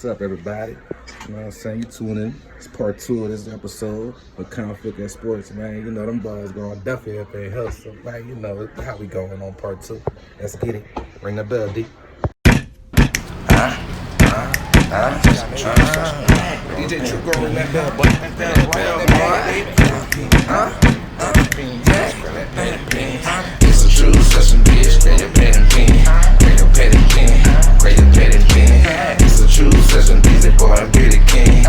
What's up, everybody? You know what I'm saying? You tuning in. It's part 2 of this episode of Conflict and Sports, man. You know, them boys going definitely up in hustle, man. You know how we going on part 2. Let's get it. Ring the bell, D. DJ True go ring that bell, boy. It's a true session, bitch. Grab your pen and pen. Grab your pen and pen. Grab your pen and pen. It's a true session, busy boy. Be the king.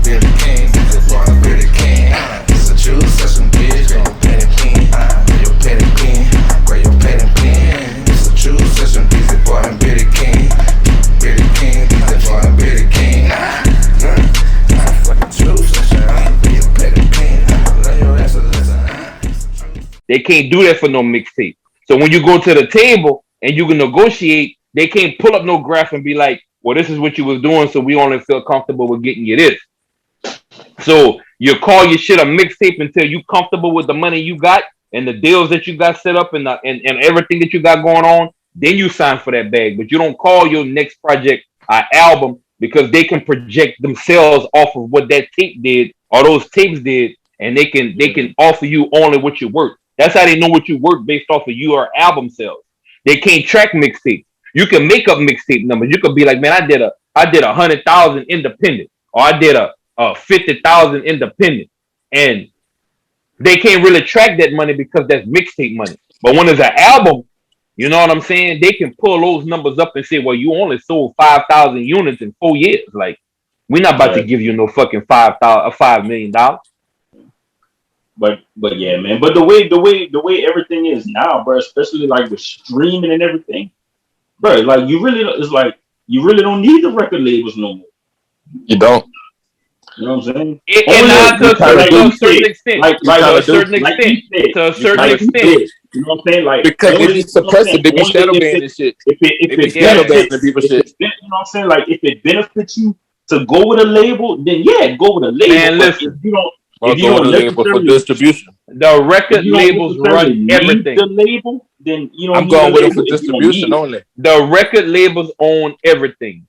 Be the king. Busy boy. Be the king. It's a true session, bitch. Grab your pen and pen. Grab your pen and pen. Grab your pen and pen. It's a true session, busy boy. Be the king. Be the king. Busy boy. Be the king. Fucking true session. Be your pen and pen. Let your ass listen. They can't do that for no mixtape. So when you go to the table and you can negotiate, they can't pull up no graph and be like, well, this is what you was doing, so we only feel comfortable with getting you this. So you call your shit a mixtape until you comfortable with the money you got and the deals that you got set up and everything that you got going on. Then you sign for that bag. But you don't call your next project an album because they can project themselves off of what that tape did or those tapes did, and they can offer you only what you're worth. That's how they know what you work based off of your album sales. They can't track mixtapes. You can make up mixtape numbers. You could be like, man, I did 100,000 independent, or I did a 50,000 independent, and they can't really track that money because that's mixtape money. But when it's an album, you know what I'm saying? They can pull those numbers up and say, well, you only sold 5,000 units in 4 years. Like, we're not about to give you no fucking $5 million. But yeah, man. But the way everything is now, bro, especially like with streaming and everything, bro, like you really don't need the record labels no more. You don't. You know what I'm saying? To a certain extent. To a certain extent. You know what I'm saying? Like because if you suppress it, they be shadow banning shit. If it shadow banning people shit. You know what I'm saying? Like if it benefits you to go with a label, then yeah, go with a label. Man, listen. If you don't label for distribution, the record labels run everything. The label, then you know I'm going with it for distribution only. The record labels own everything.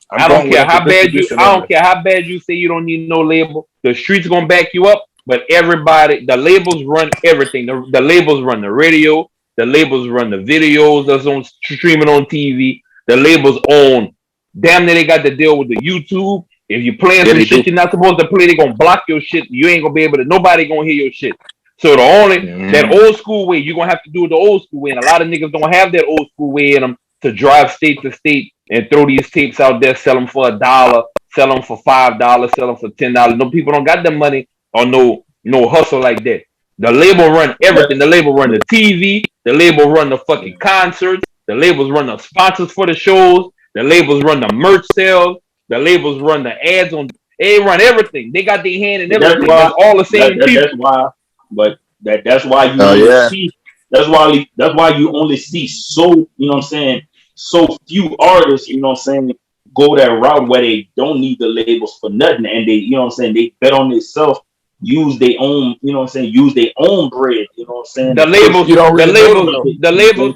I don't care how bad you say you don't need no label. The streets gonna back you up, but the labels run everything. The labels run the radio. The labels run the videos that's on streaming on TV. The labels own. Damn near they got to deal with the YouTube. If you playing some shit you're not supposed to play, they gonna block your shit. You ain't gonna be able to. Nobody gonna hear your shit. So that old school way, you're gonna have to do it the old school way. And a lot of niggas don't have that old school way in them to drive state to state and throw these tapes out there, sell them for $1, sell them for $5, sell them for $10. No, people don't got the money or no hustle like that. The label run everything. The label run the TV. The label run the fucking concerts. The labels run the sponsors for the shows. The labels run the merch sales. The labels run the ads on. They run everything. They got their hand in everything. That's all the same people. That's why. But that's why you see. That's why you only see so. You know what I'm saying? So few artists. You know what I'm saying? Go that route where they don't need the labels for nothing, and they. You know what I'm saying? They bet on themselves. Use their own. You know what I'm saying? Use their own bread. You know what I'm saying? The labels.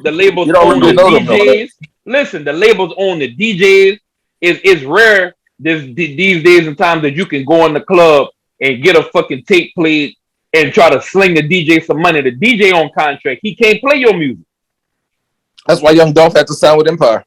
The labels own the DJs. Listen, the labels own the DJs. It's rare these days and times that you can go in the club and get a fucking tape played and try to sling the DJ some money. The DJ on contract, he can't play your music. That's why Young Dolph had to sign with Empire.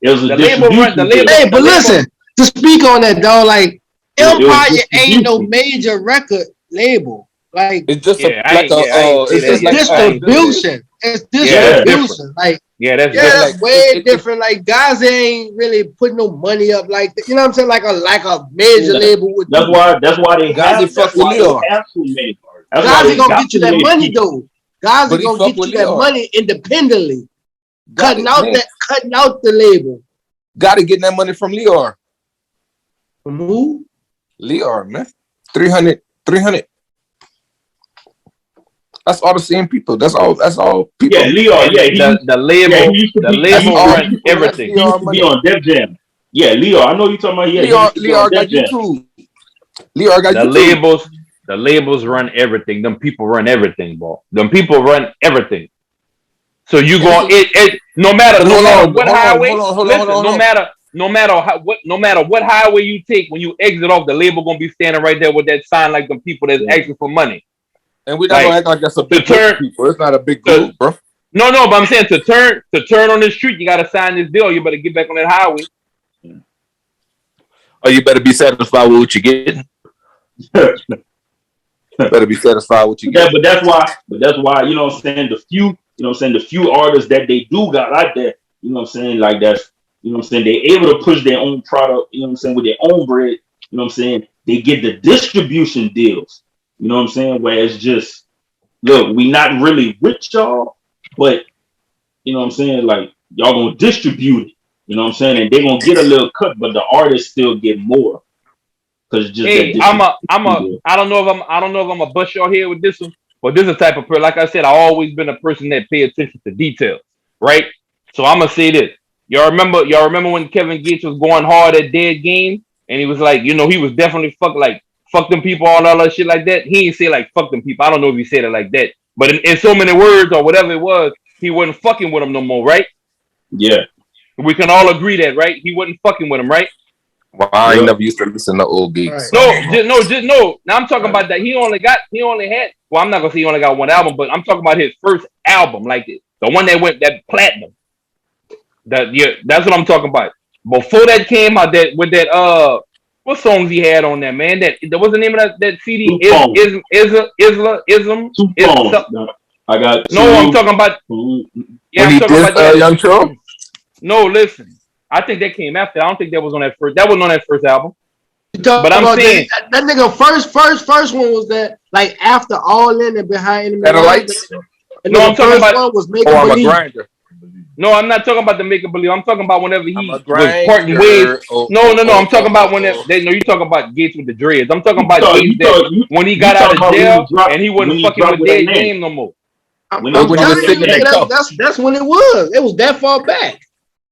The label run the label. Hey, but listen, to speak on that though, like Empire ain't no major record label. Like it's just it's distribution. It's distribution. That's way different. Like guys ain't really putting no money up like that. You know what I'm saying? Like a major label with. That's why they guys fuck with Leon. Guys ain't gonna get you that money though. Guys are gonna get you that money independently. Cutting out the label. Gotta get that money from Leon. From who? Leon, man. 300. That's all the same people. That's all people. Yeah, Leon. Yeah, the label run everything. He used to be on Def Jam. Yeah, Leon. I know you talking about. Yeah, Leon got YouTube. Leon got YouTube. The labels run everything. Them people run everything, bro. Them people run everything. So you go no matter what highway. No no matter what highway you take, when you exit off, the label gonna be standing right there with that sign, like the people that's asking for money. And we're not gonna act like that's a big group of people. It's not a big group, bro. No, but I'm saying to turn on the street, you gotta sign this deal. You better get back on that highway. Or you better be satisfied with what you're getting. Better be satisfied with what you get. But that's why, you know what I'm saying, the few artists that they do got out there, you know what I'm saying, like that's, you know what I'm saying, they able to push their own product, you know what I'm saying, with their own bread, you know what I'm saying, they get the distribution deals, you know what I'm saying, where it's just, look, we not really with y'all, but, you know what I'm saying, like, y'all gonna distribute it, you know what I'm saying, and they gonna get a little cut, but the artists still get more. Hey, I don't know if I'm a bust your head with this one, but this is the type of person. Like I said, I always been a person that pay attention to details, right? So I'm gonna say this. Y'all remember when Kevin Gates was going hard at Dead Game, and he was like, you know, he was definitely fuck them people, all that shit like that. He ain't say like fuck them people. I don't know if he said it like that, but in so many words or whatever it was, he wasn't fucking with them no more, right? Yeah, we can all agree that, right? He wasn't fucking with them, right? Well, I ain't never used to listen to old geeks. Right. No. Now I'm talking about that. He only had. Well, I'm not gonna say he only got one album, but I'm talking about his first album, like the one that went that platinum. That's what I'm talking about. Before that came out, what songs he had on there, man? What's the name of that CD? Islam. I got. I'm talking about. Yeah, I'm talking about that. Young Tro. No, listen. I think that came after. I don't think that was on that first. That wasn't on that first album. But I'm saying that nigga first one was that like after All In and Behind Enemy Lights. No, I'm talking about. One was Make I'm Believe. a grinder. No, I'm not talking about the Make a Believe. I'm talking about whenever he was parting ways. No. I'm talking about whenever you talk about Gates with the dreads. I'm talking about Gates when he got out of jail and he wasn't fucking with Dead Game no more. That's when it was. It was that far back.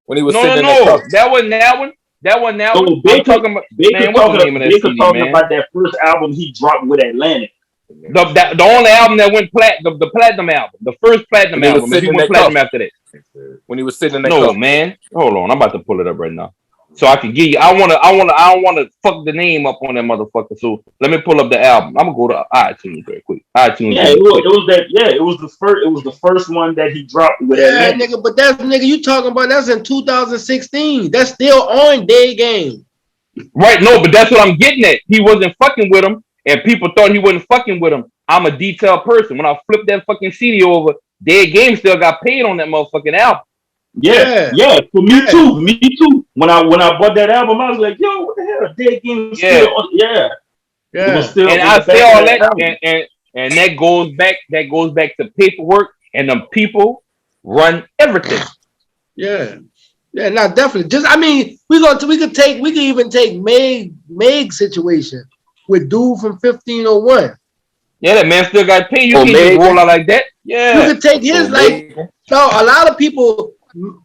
When he was no, that wasn't that one. That wasn't that one. I'm talking about. Man, what's the name of that CD, man? About that first album he dropped with Atlantic. The only album that went platinum, the platinum album, the first platinum album. He went platinum after that. When he was sitting in that cup. Man, hold on. I'm about to pull it up right now, so I can give you. I don't wanna fuck the name up on that motherfucker. So let me pull up the album. I'm gonna go to iTunes very quick. iTunes. Yeah, it was that. Yeah, it was the first. It was the first one that he dropped with. Yeah, nigga. But that's nigga you talking about. That's in 2016. That's still on Day Game. Right. No, but that's what I'm getting at. He wasn't fucking with him, and people thought he wasn't fucking with him. I'm a detailed person. When I flipped that fucking CD over, Dead Game still got paid on that motherfucking album. Yeah. For me too. Me too. When I bought that album, I was like, yo, what the hell? Dead Game still on. Yeah. And I say all that, and that goes back. That goes back to paperwork, and them people run everything. Yeah. No, definitely. Just I mean, we can even take Meg's situation with dude from 1501. Yeah, that man still got paid. You can't just roll out like that. Yeah, you can take his So a lot of people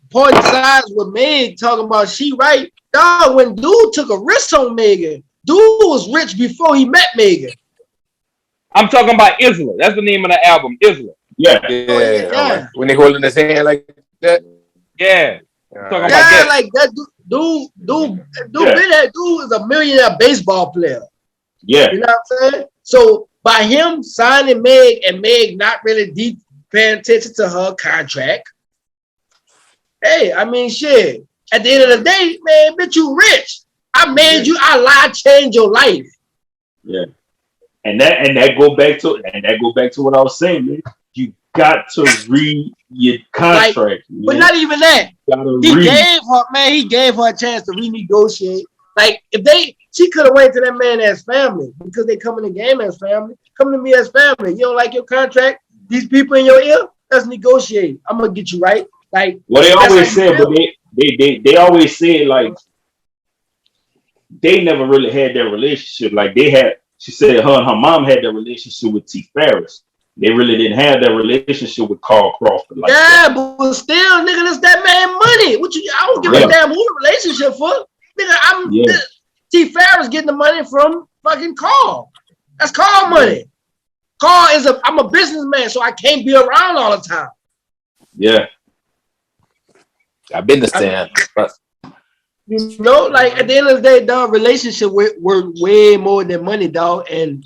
pointing sides with Meg talking about she right. Dog, when dude took a risk on Megan, dude was rich before he met Megan. I'm talking about Isla. That's the name of the album, Isla. Yeah. Right. When they holding his hand like that. Yeah. Talking about that. Like that dude been that dude is a millionaire baseball player. Yeah. You know what I'm saying? So by him signing Meg and Meg not really deep paying attention to her contract. Hey, I mean shit. At the end of the day, man, bitch, you rich. I made you, I lied, change your life. Yeah. And that go back to what I was saying, man. You got to read your contract. But not even that. He gave her a chance to renegotiate. Like she could have went to that man as family because they come in the game as family. Come to me as family. You don't like your contract? These people in your ear? Let's negotiate. I'm gonna get you right. Like what they always said, but they always said like they never really had that relationship. Like she said her and her mom had that relationship with T. Ferris. They really didn't have that relationship with Carl Crawford. Like that. But still, nigga, that's that man money. I don't give a damn who the relationship for. Nigga, T. Ferris getting the money from fucking Carl. That's Carl money. Carl I'm a businessman, so I can't be around all the time. Yeah. I've been the stand. You know, like at the end of the day, dog, relationship worth way more than money, dog. And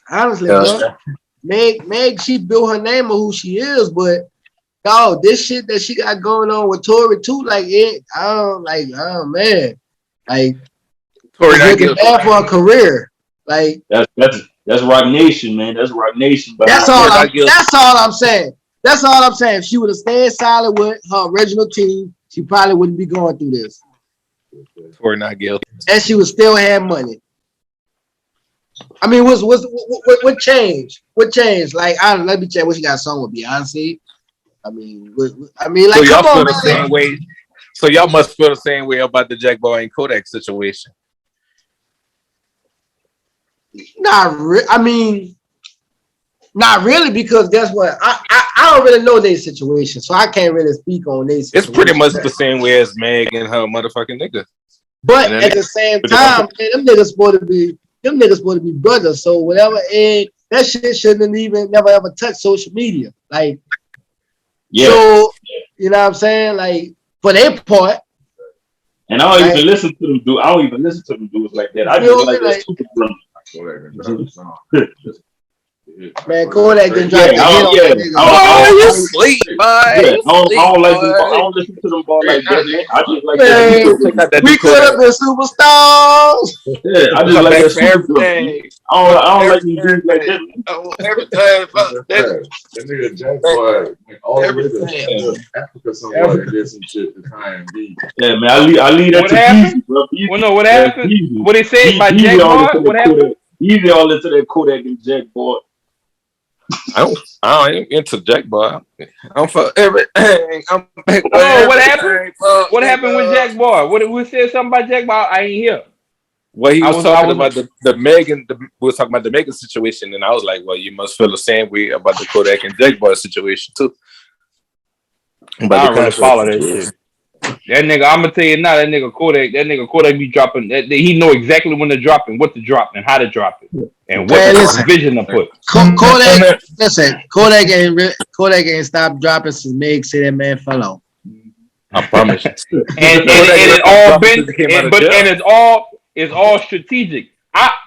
honestly, dog, Meg, she built her name on who she is, but dog, this shit that she got going on with Tory too, like oh man, like Tory looking bad for her career. Like that's Rock Nation, man. That's Rock Nation. That's all I'm saying. That's all I'm saying. If she would have stayed silent with her original team, she probably wouldn't be going through this. Tory not guilty, and she would still have money. I mean, what changed? What changed? Like, let me check. What she got a song with Beyonce? I mean, like, so y'all come on, feel the same way. So y'all must feel the same way about the Jack Boy and Kodak situation. I mean, not really, because guess what? I don't really know their situation, so I can't really speak on their situation. It's pretty much the same way as Meg and her motherfucking nigga. But at the same time, man, them niggas supposed to be brothers. So whatever, and that shit shouldn't even never ever touch social media. Like, so you know what I'm saying? Like, for their part. And I don't even listen to them do. I don't even listen to them dudes like that. I just like that stupid brother. Man, Kodak didn't drop you sleep, boy. I don't listen to them ball like that, man. I just like that. We could have been superstars. Yeah, I just like that everything. I don't like these dudes like that. Every time, that nigga Jack Boy, all the way to Africa somewhere did some shit to try and be. Yeah, man, I leave that to Easy, bro. Well, no, what happened? What they say about Jack Boy? What happened? Easy all into that Kodak and Jack Boy. I ain't into Jack Boy. I'm for everything. What happened? What happened with Jack Boy? What said something about Jack Boy? I ain't hear. Well, he was talking about the Megan. We was talking about the Megan situation, and I was like, "Well, you must feel the same way about the Kodak and Jack Boy situation too." But I don't really follow that shit. That nigga, I'm gonna tell you now. That nigga Kodak be dropping. He know exactly when to drop and what to drop and how to drop it and what vision to put. Kodak ain't stopped dropping since Meg said that man fell off. I promise. and it's all strategic.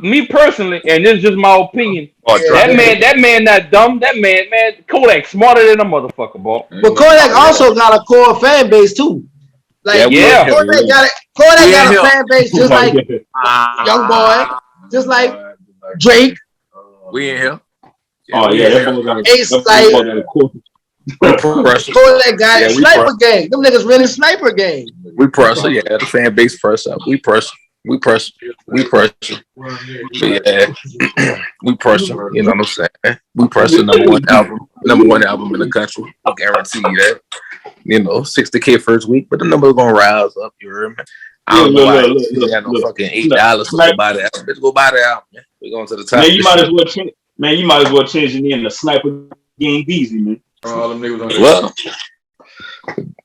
Me personally, and this is just my opinion. That man not dumb. That man, Kodak smarter than a motherfucker, boy. But Kodak also got a core fan base too. Like, Kodak got a fan base just like Young Boy, just like Drake. We in here. It's like Kodak got sniper gang. Them niggas really sniper gang. We pressure, the fan base pressure. We pressure. Yeah, we pressure. You know what I'm saying? We pressure number one album in the country. I guarantee you that. 60K first week, but the number's gonna rise up. You heard me? I don't know why you got no fucking $8 to buy the album. Bitch, go buy the album. Man. We're going to the top. Man, you might as well change your name to Sniper Game Beezy, man. All them niggas on well,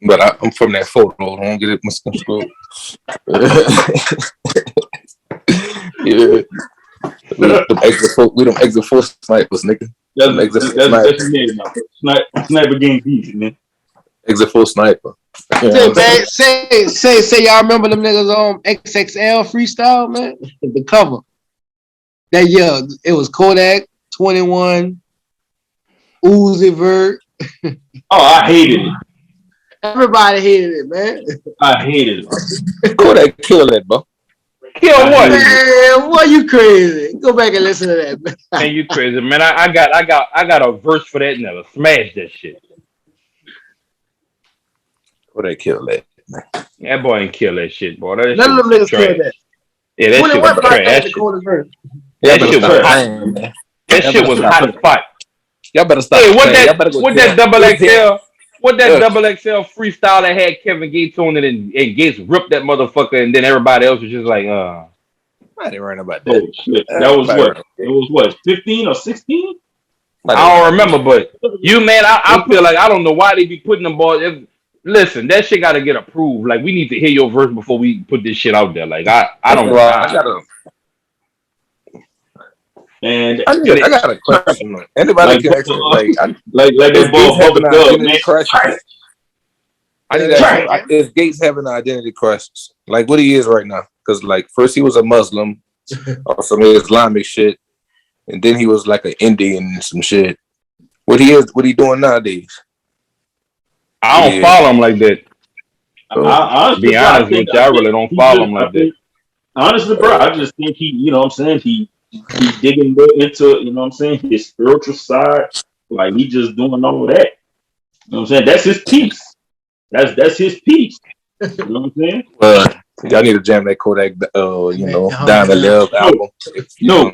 but I'm from that photo. I don't get it mixed up. Yeah. We don't exit full snipers, nigga. That's your name now. Sniper Game Beezy, man. Exit full sniper. Yeah, say y'all remember them niggas on XXL freestyle, man? The cover. That year, it was Kodak, 21, Uzi Vert. Oh, I hated it. Everybody hated it, man. I hated it. Kodak killed that, bro. Kill what? Man, what you crazy? Go back and listen to that, man. Man, you crazy, man. I got a verse for that never. Smash that shit. Kodak killed that. That boy ain't kill that shit, boy. That None of them niggas killed that. Yeah, that shit was trash. That shit was hot. That shit was hot as fuck. Y'all better stop. Hey, what that double XL freestyle that had Kevin Gates on it and Gates ripped that motherfucker and then everybody else was just like, I didn't worry about that. Oh shit. That was what? It was what, 15 or 16? I don't remember, but you man, I feel like I don't know why they be putting them boys. Listen, that shit gotta get approved. Like we need to hear your verse before we put this shit out there. Like I don't know. I gotta. And I got a question. Anybody can actually like they both having an identity crisis. I need to ask, is Gates having an identity crisis? Like what he is right now. Because like first he was a Muslim or some Islamic shit, and then he was like an Indian and some shit. What he doing nowadays? I don't follow him like that. Honestly, be honest with you, I really don't follow him like that. Honestly, bro, I just think he, you know what I'm saying, he digging into, you know what I'm saying, his spiritual side. Like he just doing all of that. You know what I'm saying? That's his piece. That's his piece. You know what I'm saying? Y'all need to jam that Kodak, Down the Love album. No.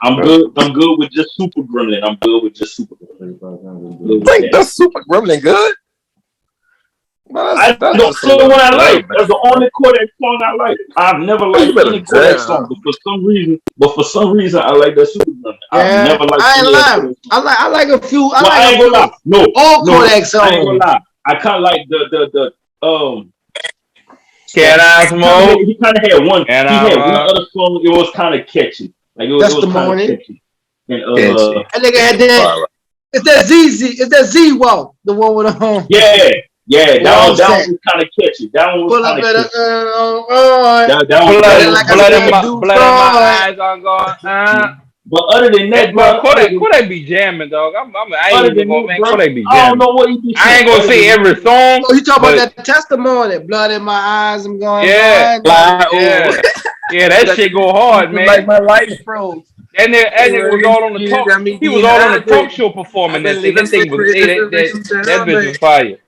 I'm good with just Super Gremlin. I'm good with just Super Gremlin. Think that's Super Gremlin good? That's the one I like. That's the only Kodak song I like. I've never liked any Kodak song, but for some reason, I like that Super Gremlin. I've never liked. I ain't lying. I like a few. I ain't gonna lie. No, Kodak songs. I ain't gonna lie. I kind of like the Cat Eye Smoke. He kind of had one. He had one other song. It was kind of catchy. Like it was kind of catchy. And that nigga had that. It's that ZZ. It's that Z Walk. The one with the home. Yeah, that one was kind of catchy. That one was kind of catchy. Blood in my eyes are gone. But other than that, bro, Kodak be jamming, dog. I ain't even gonna make Kodak be jamming. I don't know what he be saying. I ain't gonna say every song. Oh, you talking about that testimony? Blood in my eyes, I'm going. Yeah, that shit go hard, man. Like my life froze. And nigga was all on the talk. He was all on the talk show performing that thing. That thing was that bitch was fire.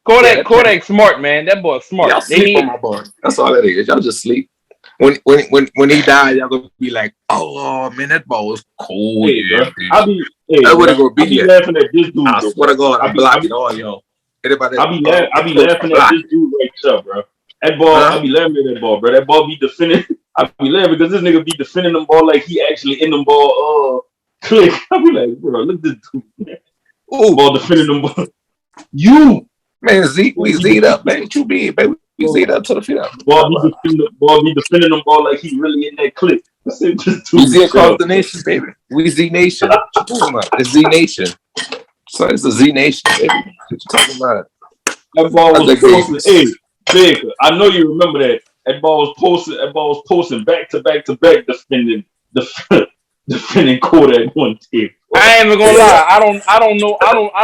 Kodak smart, man. That boy smart. Y'all sleep on my boy. That's all that is. Y'all just sleep. When he died, y'all gonna be like, oh man, that ball was cold. I would have gonna be laughing at this dude. I swear to God, I'm blocking all y'all. Anybody? I be laughing at this dude right up, bro. That ball, I be laughing at that ball, bro. That ball be defending. I be laughing because this nigga be defending them ball like he actually in them ball. Click. I be like, bro, look at this dude. Ooh, ball defending them ball. You man, we Z'd up, man. Too big, baby. We Z'd up to the field. Ball be defending them ball like he really in that clip. We Z across the nation, baby. We Z Nation. What you talking about? It's Z Nation. So it's a Z Nation, baby. What you talking about? That ball was posted. Hey, big. I know you remember that. That ball was posting back to back defending Kodak one team. I ain't even gonna lie. I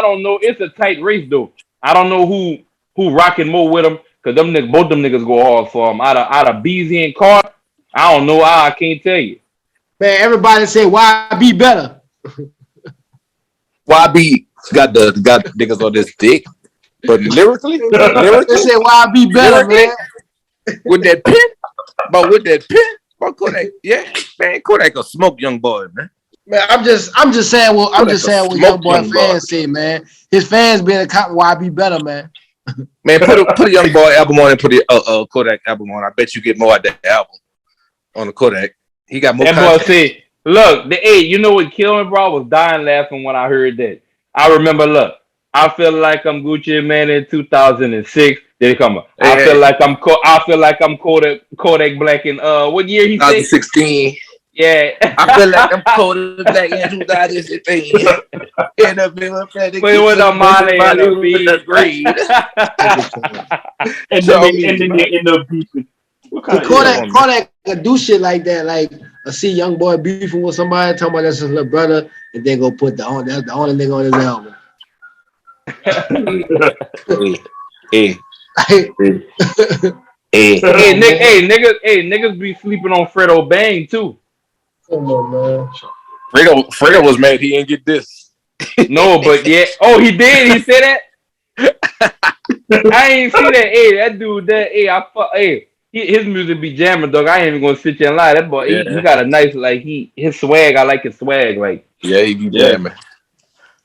don't know. It's a tight race though. I don't know who rocking more with him. Cause both them niggas go hard for him. Out of BZ and Carr, I don't know. I can't tell you. Man, everybody say YB better. YB got niggas on this dick, but lyrically, they say YB better, man. With that pin, but Kodak, yeah, man, Kodak a smoke young boy, man. Man, I'm just saying what young boy fans say, man. His fans been accounting YB better, man. Man, put a young boy album on and put a Kodak album on. I bet you get more at that album on the Kodak. He got more. That boy say, look, you know what killed me, bro? I was dying laughing when I heard that. I remember, look, I feel like I'm Gucci Man in 2006. There come on. I feel like I'm Kodak Black in what year he said? 2016. Yeah. I feel like I'm Kodak Black in 2016. And a bit of with a Molly and a B green. And then they end up beefing. Kodak could do shit like that. Like I see young boy beefing with somebody, talking about that's his little brother, and then go put that's the only nigga on his album. Niggas be sleeping on Fredo Bang too. Come on, man. Fredo was mad he didn't get this. No, but yeah. Oh, he did. He said that. I ain't see that. Hey, that dude. His music be jamming, dog. I ain't even gonna sit here and lie. That boy, he got a nice his swag. I like his swag. Like yeah, he be jamming.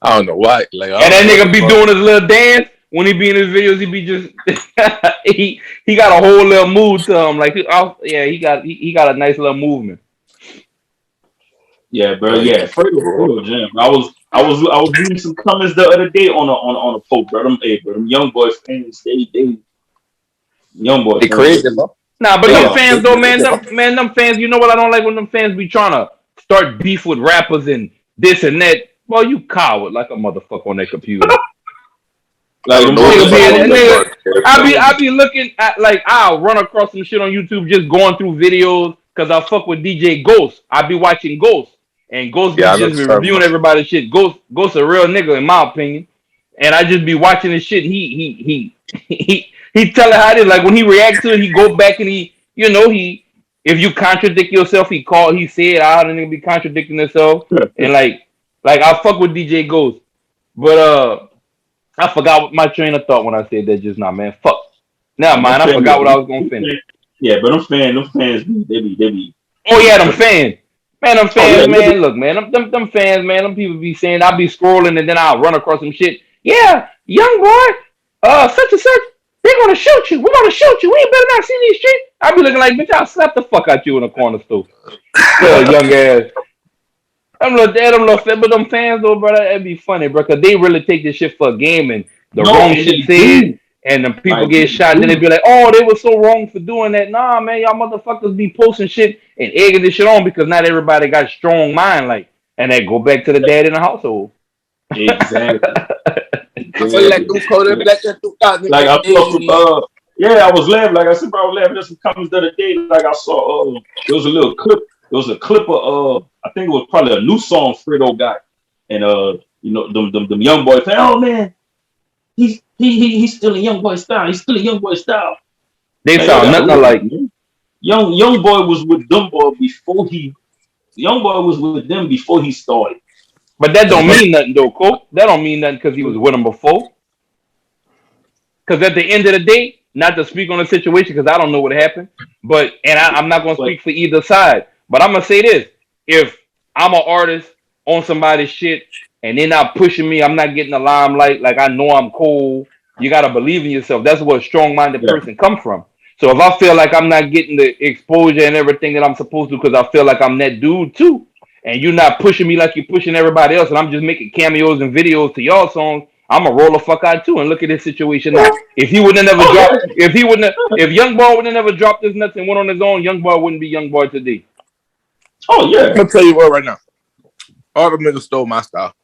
I don't know why. Like, and that nigga be doing his little dance when he be in his videos. He be just he got a whole little mood to him. Like he got a nice little movement. Yeah, bro. Yeah, Fredo jam. I was reading some comments the other day on a post, bro. Them young boys fans, they young boys. They crazy, bro. Nah, but them fans though, man. Them fans. You know what I don't like when them fans be trying to start beef with rappers and this and that. Well, you coward like a motherfucker on that computer. Like I be looking at like I'll run across some shit on YouTube just going through videos because I fuck with DJ Ghost. I be watching Ghost and Ghost be just be reviewing everybody's shit. Ghost a real nigga in my opinion, and I just be watching his shit. He tell it how it is. Like when he reacts to it, he go back and he if you contradict yourself, he said how the nigga be contradicting himself and like I fuck with DJ Ghost, but I forgot what my train of thought when I said that just now, man. Fuck. Never mind. I forgot what I was gonna finish. Yeah, but them fans, they be. Oh yeah, them fans. Man, them fans, man. Look, man, them fans, man. Them people be saying I'll be scrolling and then I'll run across some shit. Yeah, young boy, such and such. They're gonna shoot you. We're gonna shoot you. We ain't better not see these streets. I be looking like, bitch, I'll slap the fuck out you in the corner store. Young ass. But them fans though, brother, it'd be funny, bro, because they really take this shit for a game and the wrong shit said, and the people get shot, and then they be like, oh, they were so wrong for doing that. Nah, man, y'all motherfuckers be posting shit and egging this shit on because not everybody got strong mind, like, and they go back to the dad in the household. Exactly. Like I was laughing. Like I said, bro, I was laughing at some comments the other day. Like I saw, there was a little clip. There was a clip of I think it was probably a new song Fredo got, and them young boys say, oh man, he's still a young boy style. He's still a young boy style. They sound nothing alike. Young boy was with them boy before he. Young boy was with them before he started. But that don't mean nothing though, Cole. That don't mean nothing because he was with them before. Because at the end of the day, not to speak on the situation because I don't know what happened, I'm not going to speak for either side. But I'm going to say this. If I'm an artist on somebody's shit and they're not pushing me, I'm not getting the limelight, like I know I'm cool, you got to believe in yourself. That's where a strong-minded person come from. So if I feel like I'm not getting the exposure and everything that I'm supposed to because I feel like I'm that dude too, and you're not pushing me like you're pushing everybody else, and I'm just making cameos and videos to y'all songs, I'm gonna roll the fuck out too and look at this situation now. If he would have never dropped, if Young Boy would have never dropped his nuts and went on his own, Young Boy wouldn't be Young Boy today. Oh yeah, I'm gonna tell you what right now. All them niggas stole my style.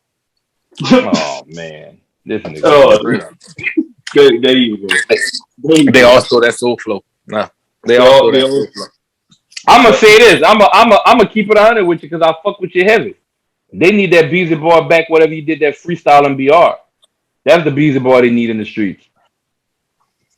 Oh man, this nigga. There you go. They all stole that soul flow. Nah, they all stole that soul flow. I'm gonna say this. I'm gonna keep it 100 with you because I fuck with you heavy. They need that Beezy Boy back. Whatever you did, that freestyle and BR. That's the Beezy Boy they need in the streets.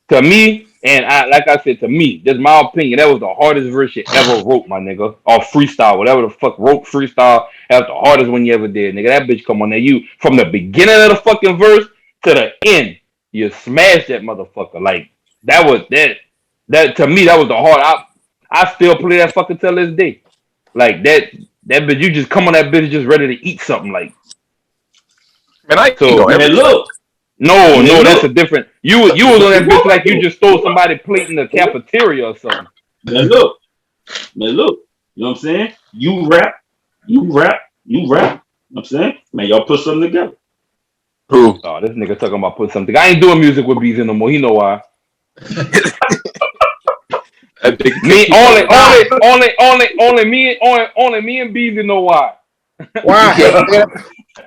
To me, and like I said, to me, that's my opinion. That was the hardest verse you ever wrote, my nigga. Or freestyle, whatever the fuck wrote freestyle. That was the hardest one you ever did, nigga. That bitch come on there. You from the beginning of the fucking verse to the end, you smashed that motherfucker. Like that was that to me, that was the hard. I still play that fucking till this day. Like that bitch, you just come on that bitch just ready to eat something. Like, man, look. No, that's a different. You was on that bitch like you just stole somebody's plate in the cafeteria or something. Man, look. You know what I'm saying? You rap. You know what I'm saying? Man, y'all put something together. Who? Oh, this nigga talking about put something. I ain't doing music with Beezy no more. He know why. Only me and Beezy know why. Why?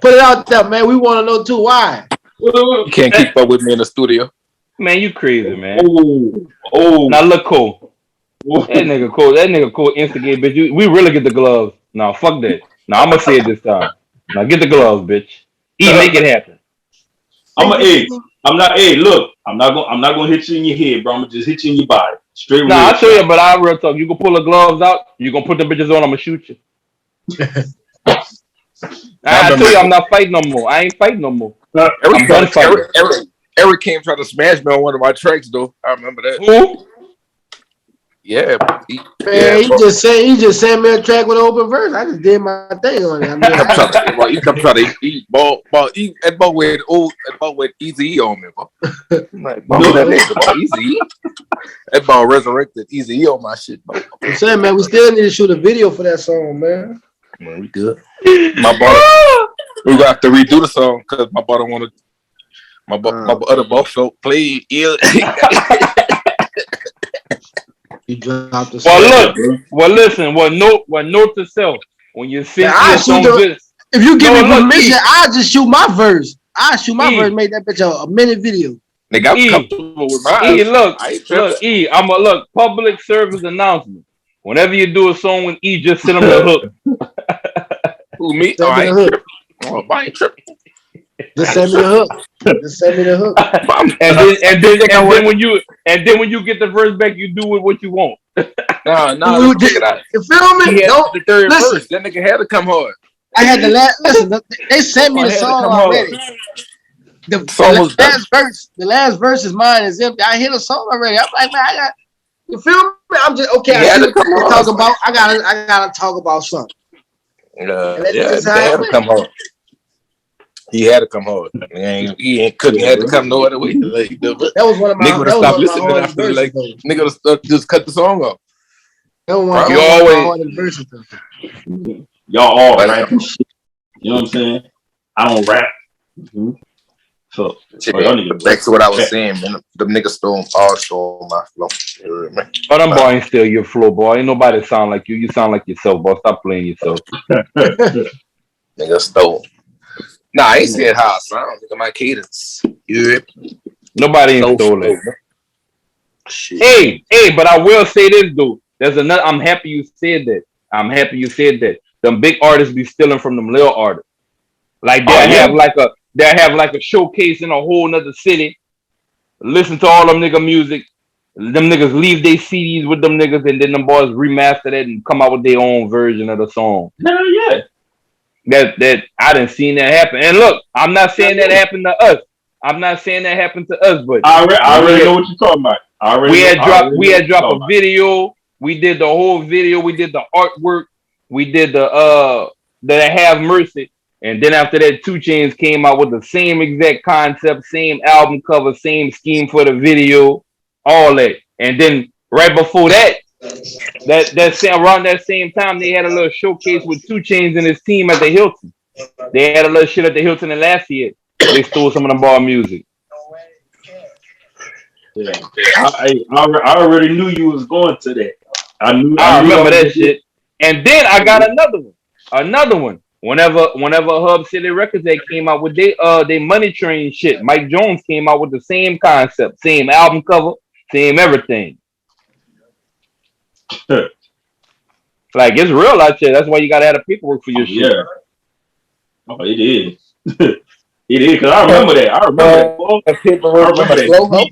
Put it out there, man. We want to know too. Why? You can't keep up with me in the studio. Man, you crazy, man. Oh. Now look cool. That nigga cool. Instigate, bitch. We really get the gloves. No, fuck that. Now I'm gonna say it this time. Now get the gloves, bitch. Make it happen. I'm not gonna hit you in your head, bro. I'm gonna just hit you in your body. Straight. Nah, I'll show you, but I'll real talk. You can pull the gloves out. You gonna put the bitches on. I'm gonna shoot you. I tell you, I'm not fighting no more. I ain't fighting no more. Eric came trying to smash me on one of my tracks, though. I remember that. Who? Yeah, he just sent me a track with an open verse. I just did my thing on it. He come try to eat ball. That ball with Easy on me, bro. I'm like, that nigga, Easy. That ball resurrected Easy on my shit, bro. I'm saying, man, we still need to shoot a video for that song, man. Man, we good. My ball. We gonna have to redo the song because my ball don't want to. My other ball felt played ill. You dropped the song. Well, listen. Note to self. When you sing this song, if you give me permission, I'll just shoot my verse. I shoot my verse, made that bitch a minute video. They got comfortable with mine. Look, look, public service announcement. Whenever you do a song with E, just send them the hook. Who, me? I ain't tripping. Just send me the hook. Just send me the hook. and then when you get the verse back, you do with what you want. No, check it out. You feel me? Don't the third verse. That nigga had to come hard. I had to listen. They sent me the song already. The last verse is mine is empty. I hear the song already. I'm like, man, I got. You feel me? I'm just okay. I see what you're talking about. I gotta talk about something. He had to come hard. He had to come hard. He couldn't have to come no other way. Like, that was one of my. Nigga would have stopped listening after. Like, nigga would have just cut the song off. You always. Y'all all rap and shit. You know what I'm saying? I don't rap. Mm-hmm. So back to what I was saying, man. The niggas stole my flow. But them boy ain't still your flow, boy. Ain't nobody sound like you. You sound like yourself, boy. Stop playing yourself. Nigga stole. Nah, I ain't said how I sound. Look at my cadence. Nobody ain't stole it. Hey, but I will say this, dude. There's another. I'm happy you said that. Them big artists be stealing from them little artists. Like they'll have like a showcase in a whole nother city. Listen to all them nigga music. Them niggas leave their CDs with them niggas, and then them boys remaster that and come out with their own version of the song. Hell yeah. That I didn't see that happen. And look, I'm not saying that happened to us. I'm not saying that happened to us, but I already know what you're talking about. We had dropped a video. We did the whole video. We did the artwork. We did the Have Mercy. And then after that, 2 Chainz came out with the same exact concept, same album cover, same scheme for the video, all that. And then right before that, around that same time, they had a little showcase with 2 Chainz and his team at the Hilton. They had a little shit at the Hilton in last year. They stole some of them bar music. Yeah, I already knew you was going to that. I remember that shit. And then I got another one. Whenever Hub City Records they came out with they Money Train shit, Mike Jones came out with the same concept, same album cover, same everything. Like it's real out there. That's why you gotta have the paperwork for your shit. Yeah. Oh, it is. It is because I remember that. I remember that.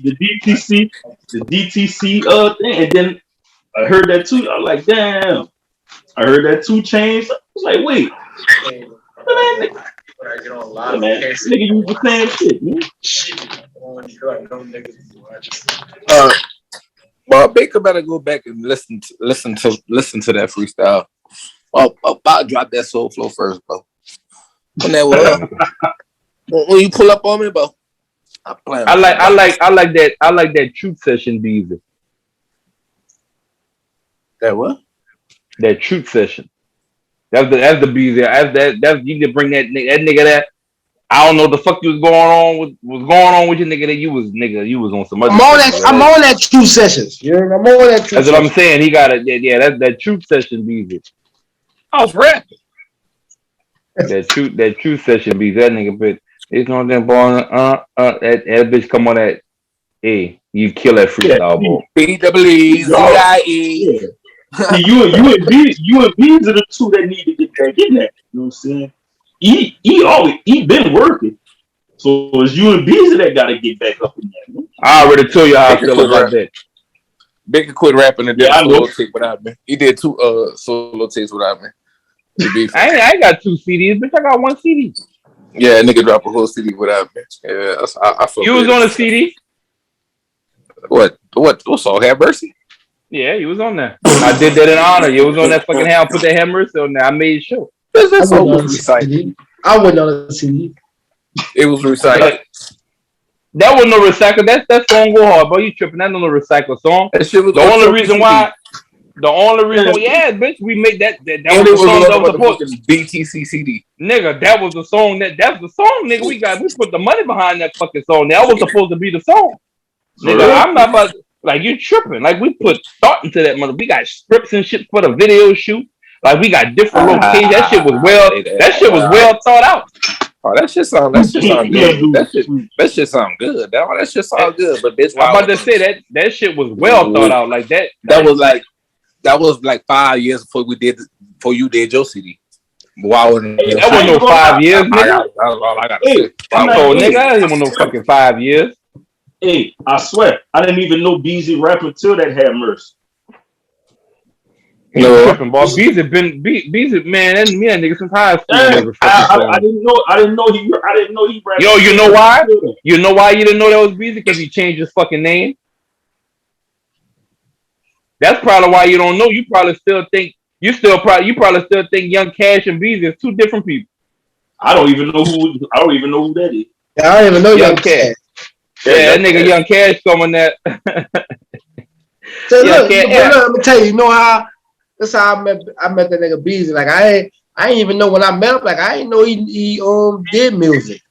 The DTC thing, and then I heard that too. I was like, damn. I heard that 2 Chainz. I was like, wait. Nigga, you was the same shit, man. Well, Baker better go back and listen to that freestyle. I'll drop that soul flow first, bro. When you pull up on me, bro. I like that Truth Session beat. That what? That Truth Session. That's the beat there. That's you need to bring that nigga that. I don't know what the fuck was going on with your nigga that you was on some other. I'm on that Truth Sessions. I'm on that Truth. That's what I'm saying. He got it. Yeah, that's that Truth Session beat. I was rapping. That Truth Session beat. That nigga bit. It's on them ball. That bitch come on that. Hey, you kill that freestyle ball. BWZIE. You and B's are the 2 that need to get back in there. You know what I'm saying? He been working. So it's you and B's that gotta get back up in there. I already told you how I feel about that. Baker quit rapping and did a solo tape without me. He did 2 solo tapes without me. I ain't got 2 CDs, bitch. I got 1 CD. Yeah, nigga dropped a whole CD without me. Yeah, I feel. You was on a CD? What song? Have Mercy? Yeah, you was on there. I did that in honor. You was on that fucking hell. Put that Have Mercy on there. I made sure. I went on the CD. It was recycled. That wasn't no recycle. That song go hard, bro. You tripping? That no recycle song. That shit was the only reason, yeah, bitch, we made that was the song that was supposed to BTC CD. Nigga, that was the song that's the song, nigga. We put the money behind that fucking song. That was supposed to be the song. Nigga, I'm not about like you tripping. Like we put thought into that mother. We got scripts and shit for the video shoot. Like we got different locations. That shit was well thought out. Oh, that shit sound good. That shit sound good. That shit sound good. But bitch, I'm about to say that shit was well thought out. Like that. That was like 5 years before you did your CD. That was no 5 years, nigga. That's all I gotta say. Nigga, I didn't want no fucking 5 years. Hey, I swear, I didn't even know Beezy rap until that had Merce. No, Beezy, man, and me and nigga since high school. I didn't know he rapped. Yo, you know why? You know why you didn't know that was Beezy? Because he changed his fucking name. That's probably why you don't know. You probably still think Young Cash and Beezy is two different people. I don't even know who that is. Yeah, I don't even know Young Cash. Yeah, that nigga Young Cash coming that. So look, let me tell you, how that's how I met that nigga Beezy. Like I ain't even know when I met him. Like I didn't know he did music.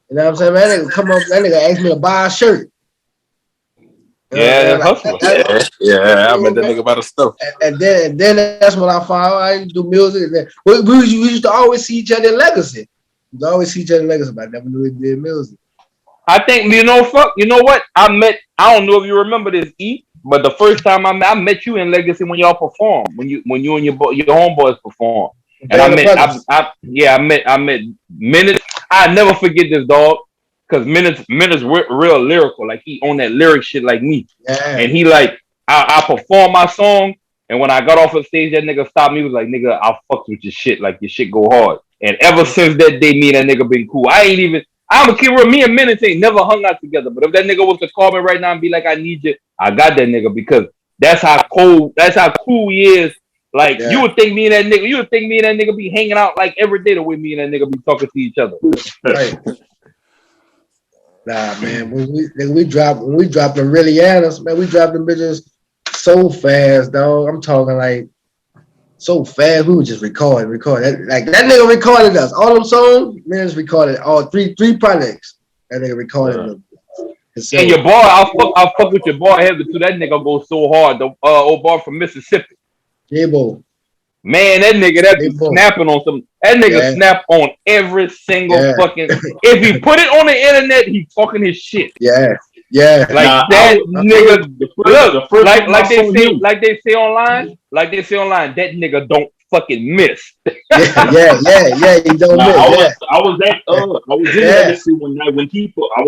You know what I'm saying? That nigga come up, that nigga asked me to buy a shirt. Yeah, hustler. I met that nigga about the stuff. And then that's when I found out I do music. And then we used to always see each other in Legacy. We always see each other in Legacy, but I never knew he did music. I think you know what? I don't know if you remember this, E, but the first time I met you in Legacy when y'all performed, when you and your homeboys performed. And I met Minutes. I never forget this dog. Cause Minutes real lyrical, like he on that lyric shit like me. Yeah. And he like I performed my song, and when I got off the stage, that nigga stopped me. He was like, "Nigga, I'll fuck with your shit. Like your shit go hard." And ever since that day, me and that nigga been cool. I'm a kid where me and Minutes ain't never hung out together. But if that nigga was to call me right now and be like, "I need you," I got that nigga because that's how cool he is. Like you would think me and that nigga be hanging out like every day the way me and that nigga be talking to each other. Right. Nah, man. When we dropped them really Annas, man, we dropped them bitches so fast, dog. I'm talking like so fast. We would just record. Like that nigga recorded us. All them songs, man, just recorded all three projects. That nigga recorded them. And your boy, I'll fuck with your boy heavy too. That nigga goes so hard. The old boy from Mississippi. J-Bo. Man, that nigga be snapping on some. That nigga snap on every single fucking. If he put it on the internet, he talking his shit. Yeah. Like that nigga. Look, like they say online. That nigga don't fucking miss. Yeah. He don't miss. I was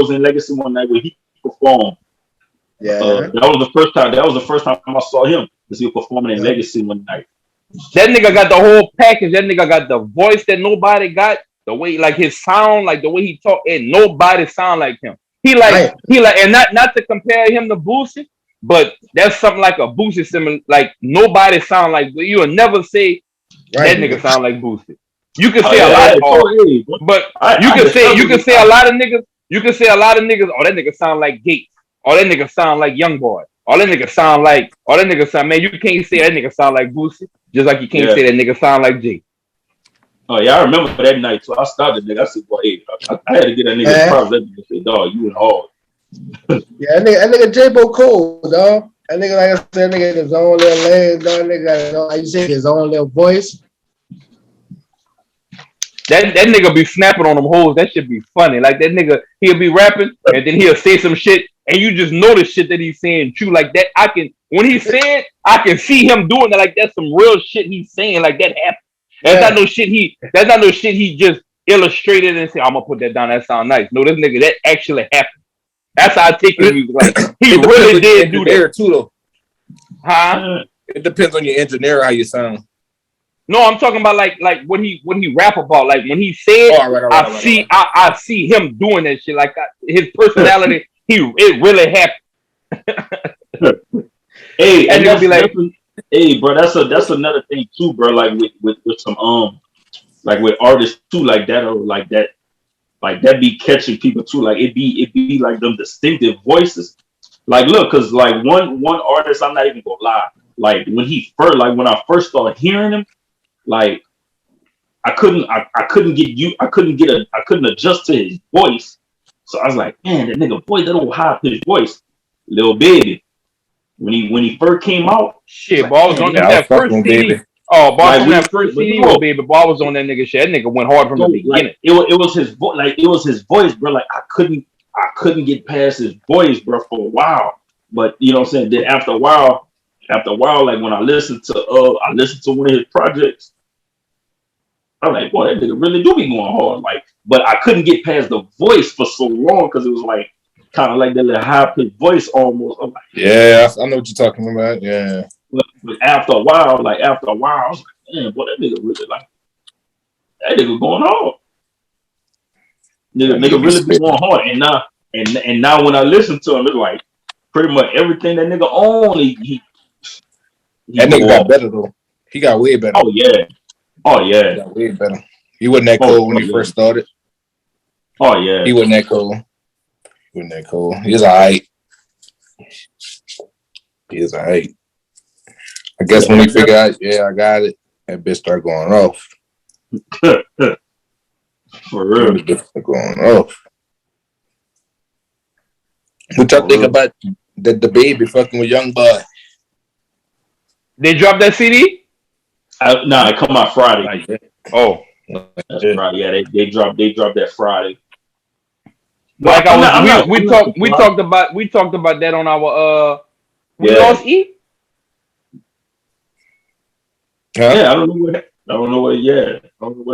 in Legacy one night when he performed. Yeah, that was the first time. That was the first time I saw him. Because he was performing in Legacy one night. That nigga got the whole package. That nigga got the voice that nobody got. The way, like his sound, like the way he talk, and nobody sound like him. He like, and not to compare him to Boosie, but that's something like a Boosie similar. Like nobody sound like you will never say that nigga sound like Boosie. You can say a lot, but you can say a lot of niggas. You can say a lot of niggas. Oh, that nigga sound like Gates. Oh, that nigga sound like Youngboy. All that nigga sound, man, you can't say that nigga sound like Boosie, just like you can't say that nigga sound like Jay. Oh, yeah, I remember that night, so I stopped the nigga. I said, boy, hey, I had to get that nigga props. That nigga said, dog, you went hard. Yeah, that nigga J-Bo cool, dog. That nigga, like I said, nigga his own little legs, dog. Nigga, like you said, his own little voice. That nigga be snapping on them hoes. That should be funny. Like that nigga, he'll be rapping, and then he'll say some shit. And you just know the shit that he's saying true. Like that, when he said, I can see him doing it. Like that's some real shit he's saying. Like that happened. That's not no shit he just illustrated and said, I'm gonna put that down. That sound nice. No, this nigga, that actually happened. That's how I take it. Like he really did do that too, though. Huh? It depends on your engineer how you sound. No, I'm talking about like when he rap about, like when he said, I see him doing that shit. Like his personality. It really happened. Hey, and that's be like, hey, bro, that's another thing too, bro. Like with some like with artists too, like that or like that be catching people too. Like it be like them distinctive voices. Like look, cause like one artist, I'm not even gonna lie. Like when I first started hearing him, like I couldn't adjust to his voice. So I was like, man, that nigga voice, that old high pitched voice, Lil Baby. When he first came out, shit, bro, I was on that first CD. Oh, Boss on that first CD with Baby Boy was on that nigga shit. That nigga went hard from the beginning. Like, it was his voice. Like it was his voice, bro. Like I couldn't get past his voice, bro, for a while. But you know what I'm saying? Then after a while, like when I listened to one of his projects, I'm like, boy, that nigga really do be going hard. Like, but I couldn't get past the voice for so long because it was like kind of like that little high pitched voice almost. I'm like, yeah, I know what you're talking about. Yeah. But after a while, I was like, damn, boy, that nigga really like that nigga going hard. Nigga really be going hard. And now when I listen to him, it's like pretty much everything that nigga own. He that nigga got better though. He got way better. Oh yeah. He got way better. He wasn't that cold when he first started. Oh yeah. He wasn't that cold. He was alright. I guess when he figured out, I got it, that bitch started going off. For real. Going off. What y'all think about the baby fucking with Young Boy? They dropped that CD? No, it come out Friday. Oh. That's Friday. Yeah, they dropped that Friday. Like we talked about that on our we lost E. Huh? Yeah, I don't know what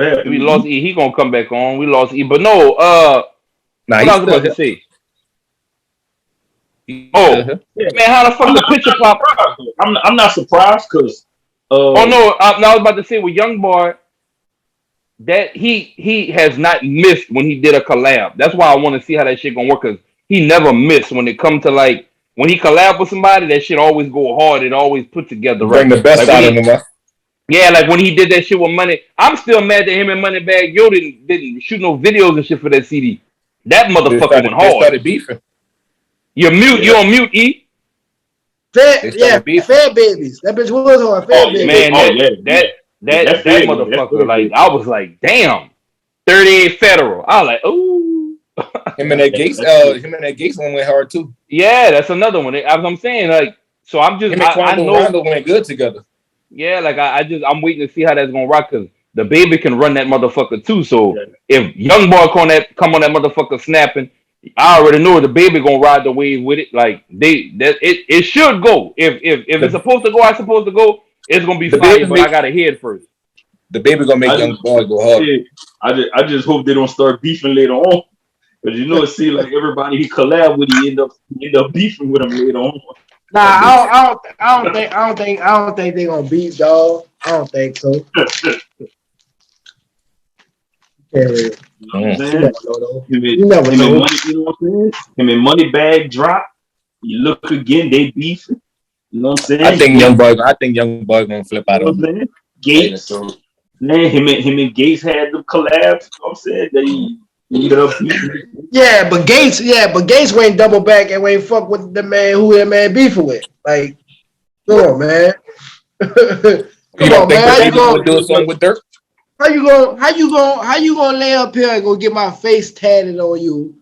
happened. We lost E. He gonna come back on. We lost E, but no. What I was about to say. Oh man, how the fuck the picture pop? I'm not surprised because. Oh no, I was about to say with Young Boy that he has not missed when he did a collab. That's why I want to see how that shit gonna work because he never missed when it comes to like when he collab with somebody. That shit always go hard. It always put together. Bring the best out of him. Yeah, like when he did that shit with Money. I'm still mad that him and Moneybagg Yo didn't shoot no videos and shit for that CD. That motherfucker went hard. They started beefing. You're mute. Yeah. You on mute, E? Fat babies. That bitch was hard. Fat babies. Man, that motherfucker. Like I was like, damn. 38 federal. I was like, ooh. Him and that Gates one went hard too. Yeah, that's another one. As I'm saying, like, so I'm just I know Rondo went good together. Yeah, like I'm waiting to see how that's gonna rock because the baby can run that motherfucker too. So if Young Boy come on that motherfucker snapping, I already know the baby gonna ride the wave with it. Like it should go. If it's supposed to go, I supposed to go. It's gonna be fire, but I gotta hear it first. The baby gonna make Young Boy go hard. I just hope they don't start beefing later on. Because it seems like everybody he collab with, he end up beefing with him later on. Nah, I don't think they gonna beat dog. I don't think so. You never know. Him and Moneybagg drop. You look again, they beefing. You know what I'm saying? I think Young Boy gonna flip out of him. Gates. Man, him and Gates had the collabs. You know what I'm saying? They ended up beefing. Yeah, but Gates went double back and went fuck with the man who that man beefing with. Like, come on, man. Come on, man. How you gonna do something with Dirk? How you gonna lay up here and go get my face tatted on you,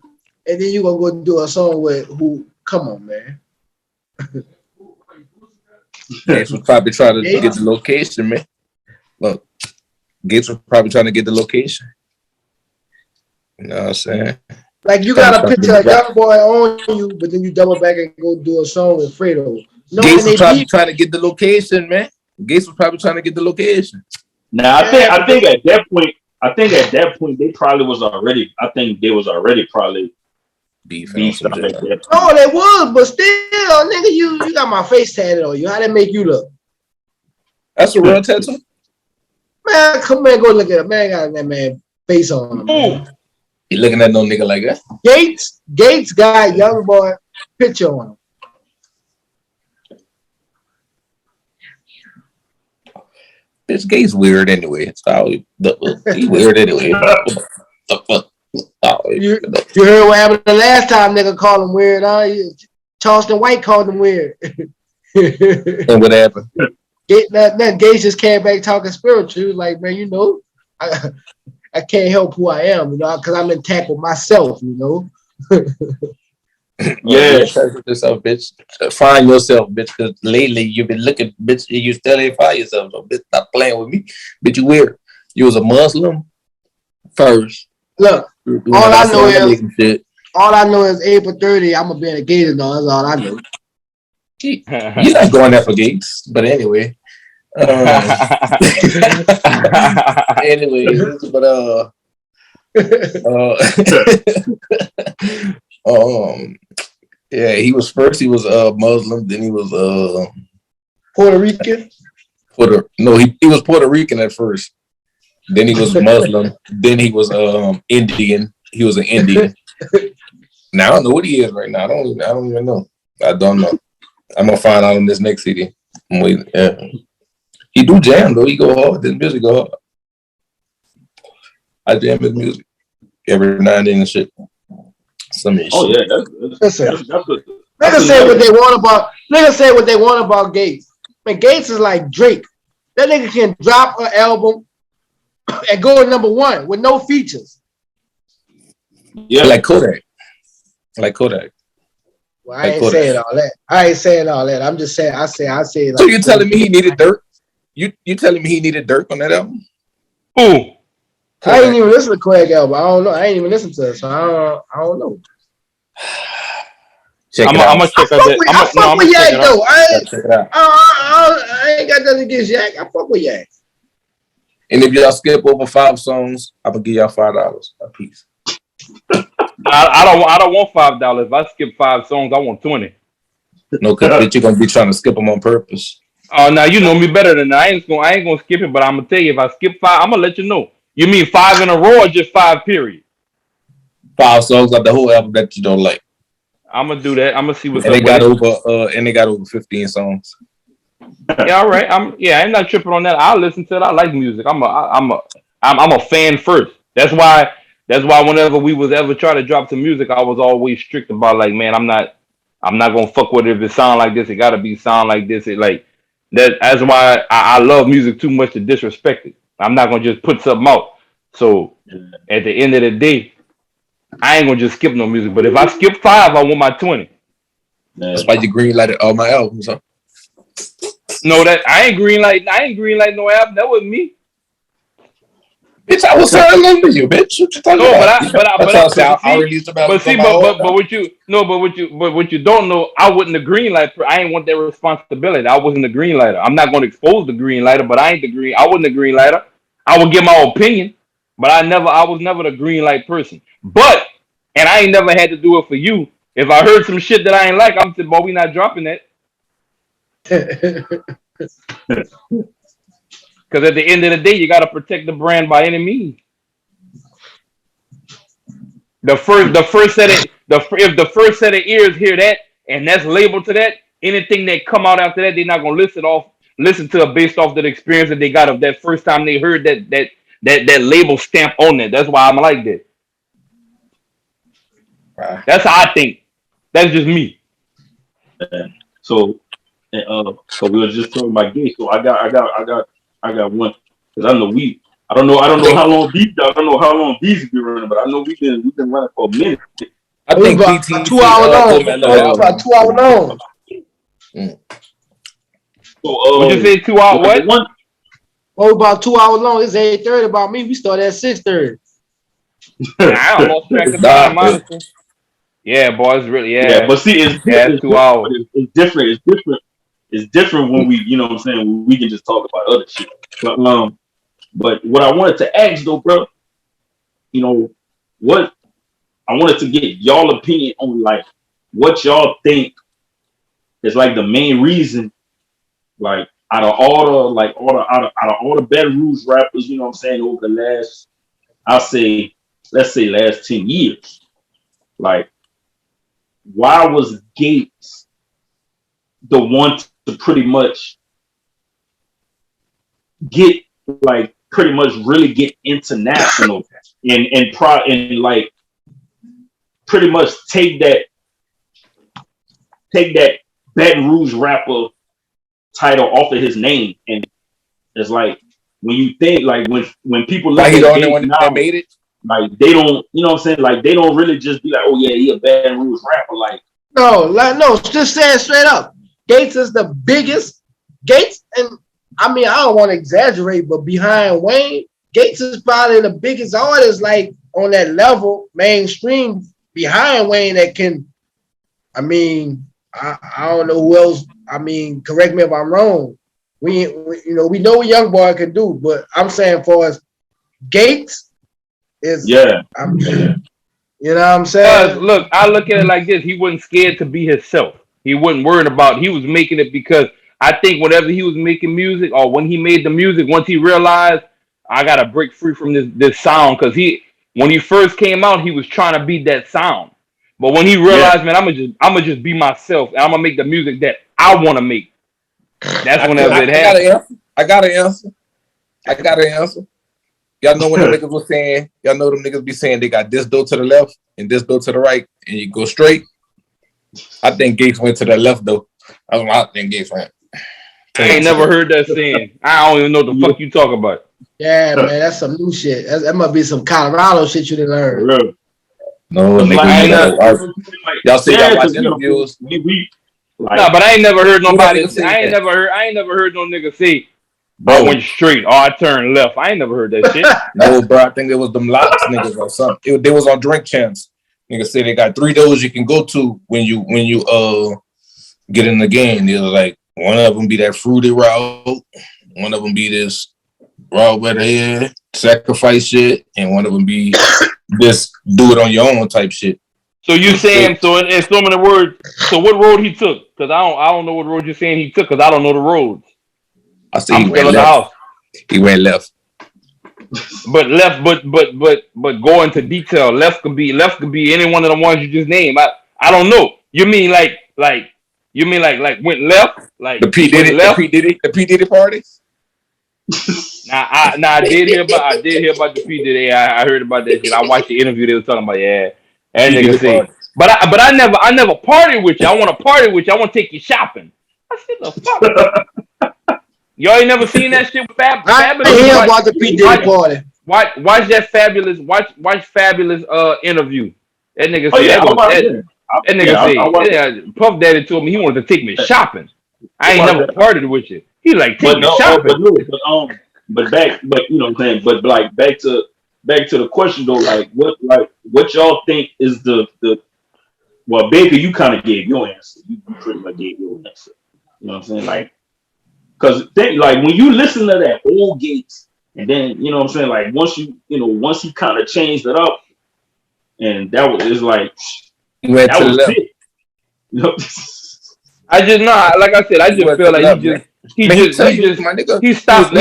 and then you gonna go do a song with who? Come on, man. Gates was probably trying to get the location, man. Look, Gates was probably trying to get the location. You know what I'm saying? Like you got a picture of Young Boy on you, but then you double back and go do a song with Fredo. No, Gates was probably trying to get the location, man. Gates was probably trying to get the location. Now I think at that point they probably was already. I think they was already probably beefing. Oh, they was, but still, nigga, you got my face tatted on you. How that make you look? That's a real tattoo. Man, come on, go look at it. Man, got that man face on him. Man. You looking at no nigga like that? Gates got Young Boy picture on him. This Gates weird anyway. He weird anyway. You heard what happened the last time nigga called him weird, huh? Charleston White called him weird. And what happened? Gates just came back talking spiritual. He was like, man, I can't help who I am, because I'm intact with myself, Yeah. Yourself, bitch. Find yourself, bitch. Because lately you've been looking, bitch. You still ain't find yourself, so bitch. Stop playing with me, bitch. You weird. You was a Muslim first. Look, all I know is April 30. I'm gonna be in a Gators. No, that's all I know. You're not going there for Gates, but anyway. Yeah, he was first. He was Muslim. Then he was Puerto Rican. He was Puerto Rican at first. Then he was Muslim. Then he was Indian. He was an Indian. Now I don't know what he is right now. I don't even know. I don't know. I'm gonna find out in this next CD. I'm waiting. Yeah. He do jam though. He go hard. His music go hard. I jam his music every now and then and shit. Niggas say what they want about. Niggas say what they want about Gates. Man, Gates is like Drake. That nigga can drop an album and go to #1 with no features. Yeah, like Kodak. Well, I ain't saying all that. I'm just saying. I say. Like, so you telling me he needed Dirk? You telling me he needed Dirk on that album? Who? I ain't even listen to Craig album. I don't know. I ain't even listen to it, so I don't know. I'm gonna check it out. I fuck with Yak though. I ain't got nothing against Yak. I fuck with Yak. And if y'all skip over 5 songs, I'm gonna give y'all $5 a piece. I don't want $5. If I skip 5 songs, I want 20. No, because you're gonna be trying to skip them on purpose. Oh, now you know me better than that. I ain't gonna skip it, but I'm gonna tell you if I skip 5, I'm gonna let you know. You mean 5 in a row or just 5 period? 5 songs like the whole album that you don't like. I'm gonna do that. I'm gonna see what's and up. They got over 15 songs. Yeah, all right. I'm not tripping on that. I'll listen to it. I like music. I'm a fan first. That's why whenever we was ever try to drop some music, I was always strict about like, man, I'm not gonna fuck with it if it sound like this. It gotta be sound like this. It like that. That's why I love music too much to disrespect it. I'm not gonna just put something out. So at the end of the day, I ain't gonna just skip no music. But if I skip 5, I want my 20. That's why you greenlighted all my albums, huh? No, that I ain't greenlight no album. That wasn't me. Bitch, I was selling them to you, bitch. What you talking about? I released about. But see, but what you don't know, I wasn't the greenlight. I ain't want that responsibility. I wasn't the greenlighter. I'm not gonna expose the greenlighter, but I wasn't the greenlighter. I would give my opinion, but I was never the greenlight person. But I ain't never had to do it for you. If I heard some shit that I ain't like, I'm saying, boy, we not dropping that. Because at the end of the day, you got to protect the brand by any means. If the first set of ears hear that and that's labeled to that, anything that come out after that, they're not gonna listen to it based off the experience that they got of that first time they heard that label stamp on it. That's why I'm like that. Wow. That's how I think. That's just me. So we were just talking about gays. So I got one because I know I don't know how long these be running, but I know we've been running for a minute. I think PT 2 hours long. About 2 hours long. So would you say 2 hours? What? Oh, about 2 hours long. It's 8:30. About me, we started at 6:30. I almost track the time, honestly. Yeah, boys, really, yeah. But see, it's 2 hours. It's different. It's different when we, you know what I'm saying, when we can just talk about other shit. But what I wanted to ask though, bro, you know, what I wanted to get y'all opinion on, like, what y'all think is like the main reason, like, out of all the Baton Rouge rappers, you know what I'm saying, over the last, let's say last 10 years, like, why was Gates the one to pretty much really get international and like pretty much take that Baton Rouge rapper title off of his name? And it's like, when you think, like, when people look at Gates now, that made it, like, they don't, you know what I'm saying, like, they don't really just be like, oh yeah, he a Baton Rouge rapper. Like, No, just say it straight up. Gates is the biggest. Gates, and I mean, I don't want to exaggerate, but behind Wayne, Gates is probably the biggest artist, like on that level, mainstream behind Wayne that can. I mean, I don't know who else. I mean, correct me if I'm wrong. We we know what Young Boy can do, but I'm saying for us, Gates is I mean, you know what I'm saying? Look, I look at it like this. He wasn't scared to be himself. He wasn't worried about it. He was making it because I think whenever he was making music or when he made the music, once he realized I gotta break free from this sound, because when he first came out, he was trying to beat that sound. But when he realized, man, I'm just be myself and I'm gonna make the music that I wanna make. That's whenever it happened. I got an answer. Y'all know when the niggas was saying, y'all know them niggas be saying they got this door to the left and this door to the right, and you go straight. I think Gates went to the left though. That's what I think Gates went. I ain't never heard that saying. I don't even know the fuck you talk about. Yeah, man, that's some new shit. That must be some Colorado shit you didn't learn. No, nigga, y'all say y'all watch interviews. But I ain't never heard nobody. I ain't never heard no nigga say, I went straight or I turned left. I ain't never heard that shit. No, bro. I think it was them locks niggas or something. They was on Drink Champs. Niggas say they got 3 doors you can go to when you get in the game. They're like, one of them be that fruity route, one of them be this route where the sacrifice shit, and one of them be this do it on your own type shit. So you saying, so in so many words, so what road he took? Because I don't know what road you're saying he took, because I don't know the roads. I see he went left. He went left. But go into detail. Left could be any one of the ones you just named. I don't know. You mean like went left? Like the P Diddy party? I did hear about the P Diddy. I heard about that shit. I watched the interview they were talking about. Yeah, that nigga say. But I never partied with you. I want to party with you. I want to take you shopping. I said the fuck. Y'all ain't never seen that shit with Fabulous? I hear about the P Diddy party. Watch that Fabulous. Watch Fabulous interview. That nigga said Puff Daddy told me he wanted to take me shopping. I ain't never partied with you. He like take me shopping. But you know what I'm saying. But like back to the question though, like what y'all think is the well, Baker, you kind of gave your answer. You pretty much gave your answer. You know what I'm saying, like. Because like when you listen to that old Gates, and then you know what I'm saying, like once he kind of changed it up, and that was it's like went to the left. You know? I just know, like I said, I just feel like he stopped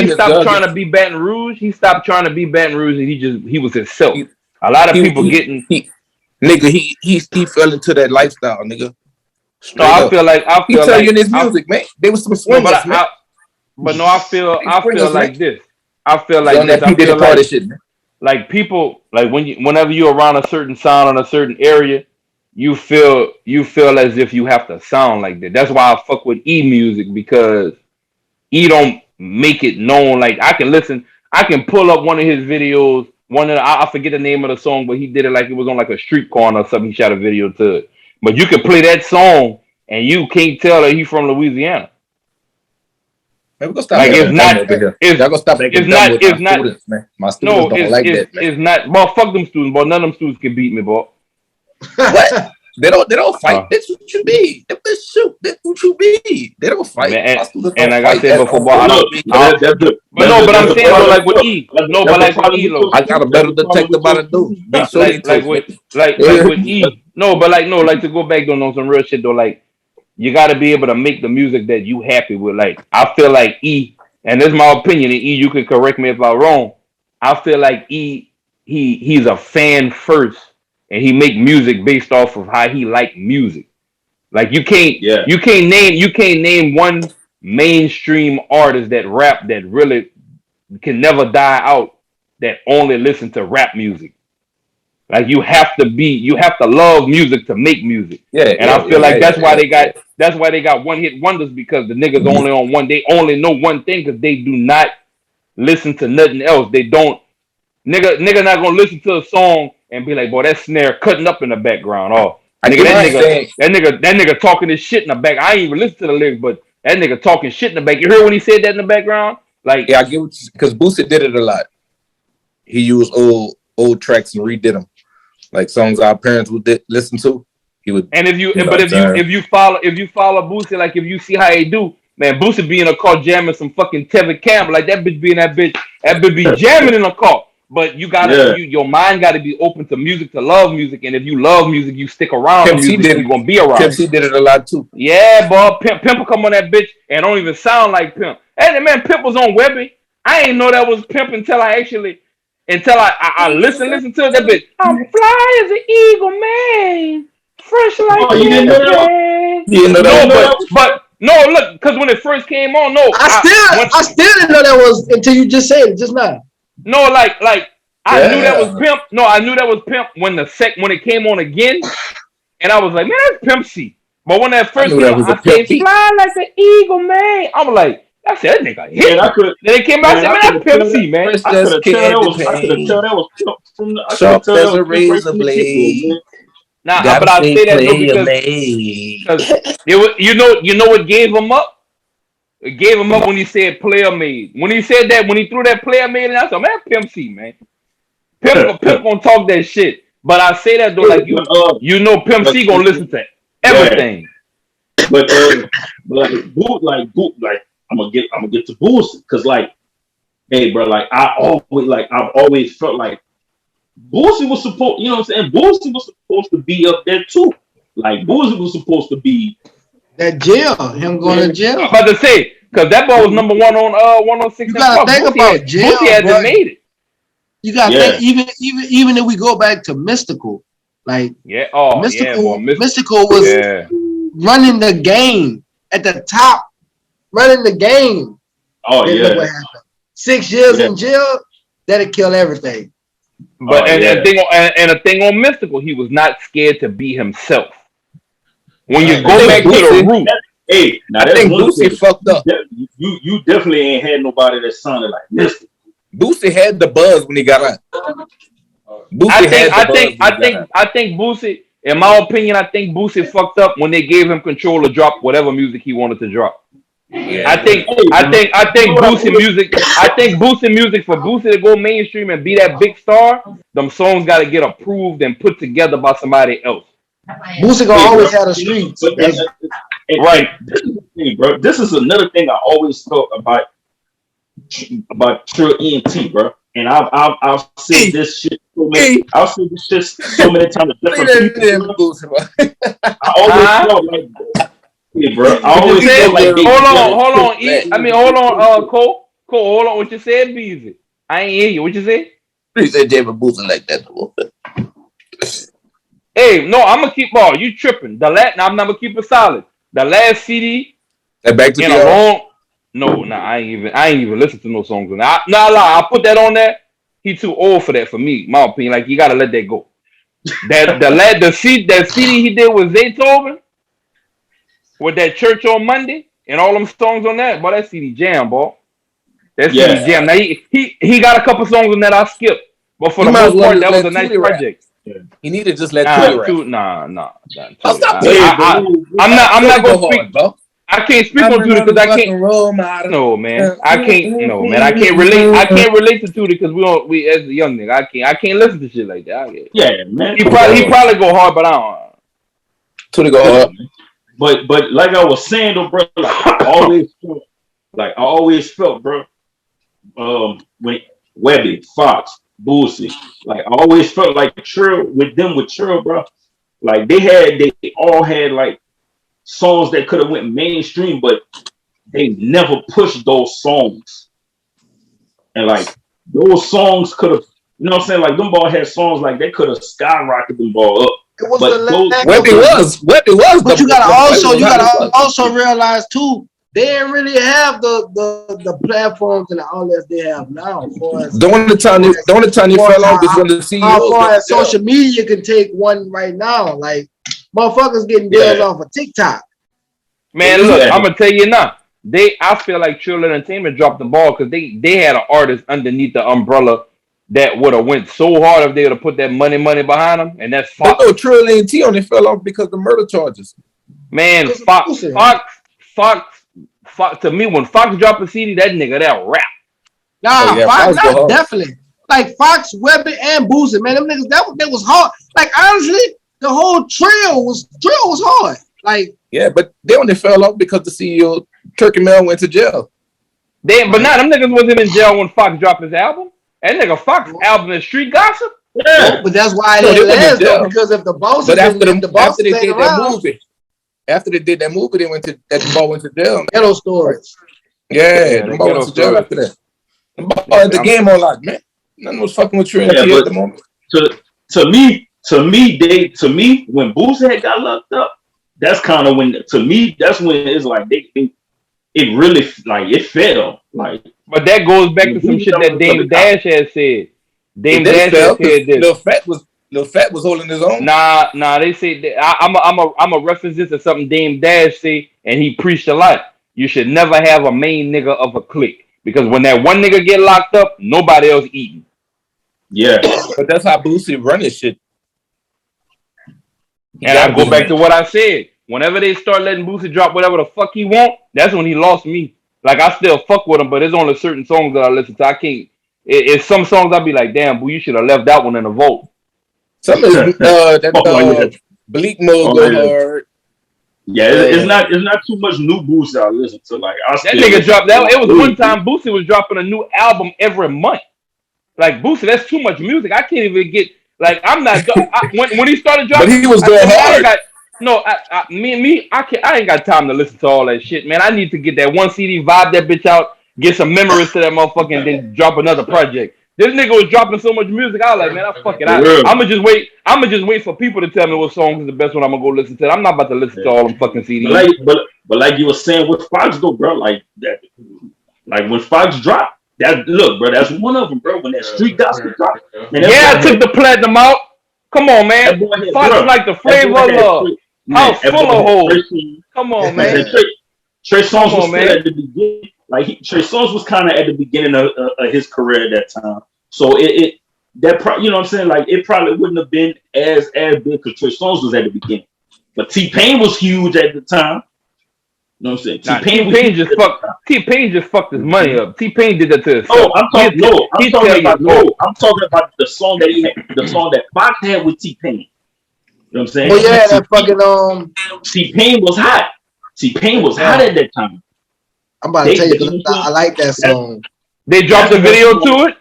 trying to be Baton Rouge. He stopped trying to be Baton Rouge, and he was himself. A lot of people he fell into that lifestyle, nigga. No, I feel like you in his music, man. They was some swingers, man. But no, I feel like this. I feel like this. I feel like shit, man. Like people, like whenever you're around a certain sound in a certain area, you feel as if you have to sound like that. That's why I fuck with E music, because E don't make it known. Like I can pull up one of his videos. I forget the name of the song, but he did it like it was on like a street corner or something. He shot a video to it. But you can play that song and you can't tell that he's from Louisiana. Man, we're gonna stop like it's not. But fuck them students, but none of them students can beat me, boy. What? They don't fight. That's what you be. That's what you be. They don't fight. And like I said before, but I'm saying though, like with E. No, but like with E, though. I got a better detective by the dude. Like with E. No, like to go back though on some real shit though, like you got to be able to make the music that you happy with. Like I feel like E, and this is my opinion, and E, you can correct me if I'm wrong. I feel like E, he's a fan first, and he make music based off of how he like music. Like you can't name one mainstream artist that rap that really can never die out that only listen to rap music. Like you have to love music to make music. I feel like that's why they got one hit wonders, because the niggas only on one, they only know one thing because they do not listen to nothing else. They don't nigga not gonna listen to a song and be like, boy, that snare cutting up in the background. Or That nigga talking his shit in the back. I ain't even listen to the lyrics, but that nigga talking shit in the back. You heard when he said that in the background? Like, yeah, I get what because Boosie did it a lot. He used old tracks and redid them, like songs our parents would listen to. He would. And if you follow Boosie, like if you see how he do, man, Boosie be in a car jamming some fucking Tevin Campbell, like that bitch be in that bitch be jamming in a car. But you gotta, your mind gotta be open to music, to love music, and if you love music, you stick around music. You're gonna be around. Pimp C did it a lot too. Yeah, boy, Pimp will come on that bitch and don't even sound like Pimp. And man, Pimp was on Webby. I ain't know that was Pimp until I listen to that bitch. I'm fly as an eagle, man. Fresh like you didn't know that? You didn't know that? But no, look, because when it first came on, I still didn't know that was until you just said it just now. No, like I knew that was Pimp. No, I knew that was Pimp when it came on again, and I was like, man, that's Pimp C. But when that first came on, I said, fly like an eagle, man. I'm like, I said that nigga hit. Then it came out, I said, man, that's Pimp C, man. I could have tell that was Pimp from the sharp as a razor blade. Nah, but I say that because you know what gave him up? It gave him up when he said player made. When he said that, when he threw that player made, and I said, man, Pimp C, man. Pimp gonna talk that shit. But I say that though, like you know Pimp C gonna listen to everything. But I'm gonna get to Boosie, cause like, hey bro, like I've always felt like Boosie was supposed, you know what I'm saying? Boosie was supposed to be up there too. Like Boosie was supposed to be that jail, him going to jail. I'm about to say, because that ball was number one on 106. You gotta think about jail. Boosie hasn't made it. You gotta think, even if we go back to Mystical, like Mystical was running the game at the top, running the game. Oh yeah. Look what happened. 6 years in jail, that'll kill everything. But the thing on Mystical, he was not scared to be himself. When you go back to the root, I think Boosie fucked up. You definitely ain't had nobody that sounded like Mystical. Boosie had the buzz when he got out. I think Boosie, in my opinion, I think Boosie fucked up when they gave him control to drop whatever music he wanted to drop. Yeah. I think Boosie music. I think Boosie music, for Boosie to go mainstream and be that big star, them songs got to get approved and put together by somebody else. Boosie gonna always have the streets, right? Bro, this is another thing I always felt about Trill ENT, bro. And I've said this shit so many. I've said this shit so many times to different people. I always felt like. Yeah, bro. I always feel like hold on, Cole, hold on. What you said, Beezy? I ain't hear you. What you say? You said David Boosie like that. Hey, no, I'm gonna keep ball. You tripping? I'm never keep it solid. The last CD. That back to I ain't even listen to no songs on that. I put that on there. He too old for that for me. My opinion. Like you gotta let that go. That CD he did with Zaytoven. With that Church on Monday and all them songs on that, boy, that CD jam, boy. That CD jam. Now he got a couple songs on that I skipped, but for the most part, that was a nice project. He needed to just let Tootie rap. Nah. I'm not gonna speak, bro. I can't speak on Tootie because I can't. No, man. I can't relate. I can't relate to Tootie because we as a young nigga. I can't listen to shit like that. Yeah, man. He probably go hard, but I don't. Tootie go hard. But like I was saying though, bro, like I always felt, bro, when Webby, Fox, Boosie, like I always felt like Trill, bro, like they all had like songs that could have went mainstream, but they never pushed those songs. And like those songs could have, you know what I'm saying? Like them ball had songs like they could have skyrocketed them ball up. It was Webby was. But you gotta also realize too, they didn't really have the platforms and the outlets they have now. The only time you fell off is when the CEO. How far as social media can take one right now, like motherfuckers getting deals off of TikTok. Man, look, I'm gonna tell you now. I feel like Trill Entertainment dropped the ball because they had an artist underneath the umbrella that would have went so hard if they would have put that money behind them, and that's Fox. But no, Trill and T only fell off because of the murder charges. Man, Fox. To me, when Fox dropped a CD, that nigga that rap. Nah, Fox definitely. Like Fox, Webby, and Boosie, man, them niggas that was hard. Like honestly, the whole trio was hard. Like yeah, but they only fell off because the CEO Turkey Mel went to jail. But now them niggas wasn't in jail when Fox dropped his album. That nigga Fox album is Street Gossip. Yeah, but that's why they last though, because if the boss. But after they did that movie, they went to the ball went to jail. Ghetto Stories. Yeah, the ball went to jail after that. The ball at the game on lock, man. Nothing was fucking with Trinity at the moment. To me, when Boosie had got locked up, that's kind of when. To me, that's when it's like it really like it fell like. But that goes back to some shit that Dame Dash had said. Dame Dash had said this. Lil Fat was holding his own. Nah. They say I'm a reference this to something Dame Dash say, and he preached a lot. You should never have a main nigga of a clique because when that one nigga get locked up, nobody else eating. Yeah, but that's how Boosie run his shit. And I go back to what I said. Whenever they start letting Boosie drop whatever the fuck he want, that's when he lost me. Like I still fuck with him, but there's only certain songs that I listen to. I can't. It's some songs I'll be like, damn, boo, you should have left that one in the vote. Some of Bleak Mode go hard. Yeah, it's not too much new Boosie I listen to. Like that nigga dropped that. It was one time Boosie was dropping a new album every month. Like Boosie, that's too much music. I can't even get. Like I'm not. When he started dropping, but he was going hard. I ain't got time to listen to all that shit, man. I need to get that one CD, vibe that bitch out, get some memories to that motherfucker, and then drop another project. This nigga was dropping so much music, I was like, man, fuck it. I'ma just wait for people to tell me what song is the best one I'm gonna go listen to. I'm not about to listen to all them fucking CDs. But like you were saying with Fox though, bro, like that, like when Fox dropped, look, bro, that's one of them, bro. When that Street Gospel dropped, I took the platinum out. Come on, man. Fox is like the flavor of love. House full of holes. Come on, man. Trey Songz was still at the beginning. Like Trey Songz was kind of at the beginning of his career at that time. So you know what I'm saying? Like it probably wouldn't have been as big because Trey Songz was at the beginning. But T-Pain was huge at the time. You know what I'm saying? T-Pain just fucked his money up. T-Pain did that to himself. Oh, I'm talking about the song that he had, the song that Fox had with T-Pain. You know what I'm saying? Oh yeah, that fucking T-Pain was hot. T-Pain was hot at that time. I'm about to tell you, I like that song. They dropped the video to it?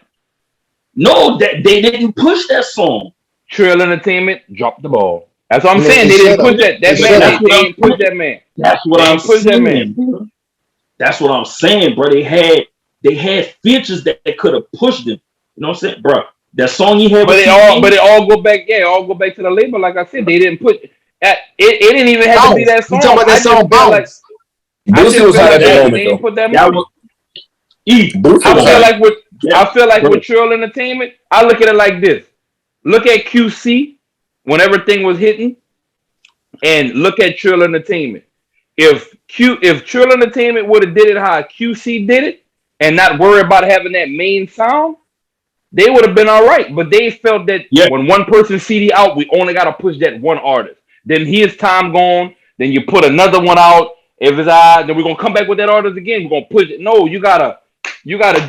No, they didn't push that song. Trill Entertainment dropped the ball. That's what I'm saying. They didn't push that. They didn't push that man. That's what I'm saying. That's what I'm saying, bro. They had features that could have pushed them. You know what I'm saying, bro? That song he had, but it all go back. Yeah, it all go back to the label. Like I said, they didn't put it. It didn't even have to be that song. You talking about that song, Bounce? Boosie was hot at the moment, though. I feel like with Trill Entertainment, I look at it like this. Look at QC when everything was hitting, and look at Trill Entertainment. If Trill Entertainment would have did it how QC did it, and not worry about having that main sound, they would have been all right. But they felt that when one person CD out, we only got to push that one artist. Then his time gone. Then you put another one out. If it's then we're gonna come back with that artist again. We're gonna push it. No, you gotta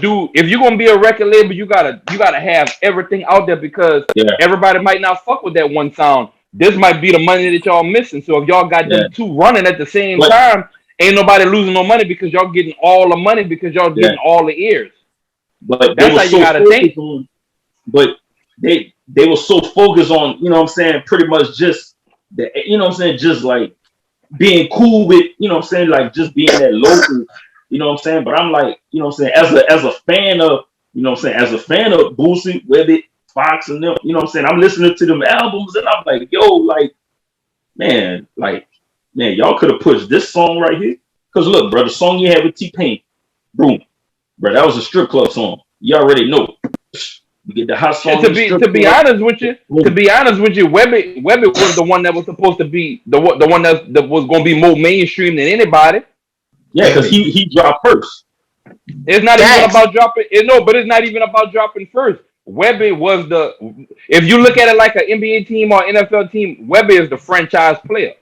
do. If you're gonna be a record label, you gotta have everything out there because everybody might not fuck with that one sound. This might be the money that y'all missing. So if y'all got them two running at the same time, ain't nobody losing no money because y'all getting all the money because y'all getting all the ears. But that's how you gotta think. But they were so focused on, you know what I'm saying, pretty much just the, you know what I'm saying, just like being cool with, you know what I'm saying, like just being that local, you know what I'm saying. But I'm like, you know what I'm saying, as a fan of, you know what I'm saying, as a fan of Boosie, Webbit, Fox, and them, you know what I'm saying, I'm listening to them albums and I'm like, yo, like, man, y'all could have pushed this song right here. Cause look, bro, the song you had with T-Pain, boom, bro, that was a strip club song. You already know. You get the hot song. To be honest with you, Webbit was the one that was supposed to be the one that was going to be more mainstream than anybody. Yeah, because he dropped first. It's not even about dropping. But it's not even about dropping first. Webby was the. If you look at it like an NBA team or NFL team, Webby is the franchise player.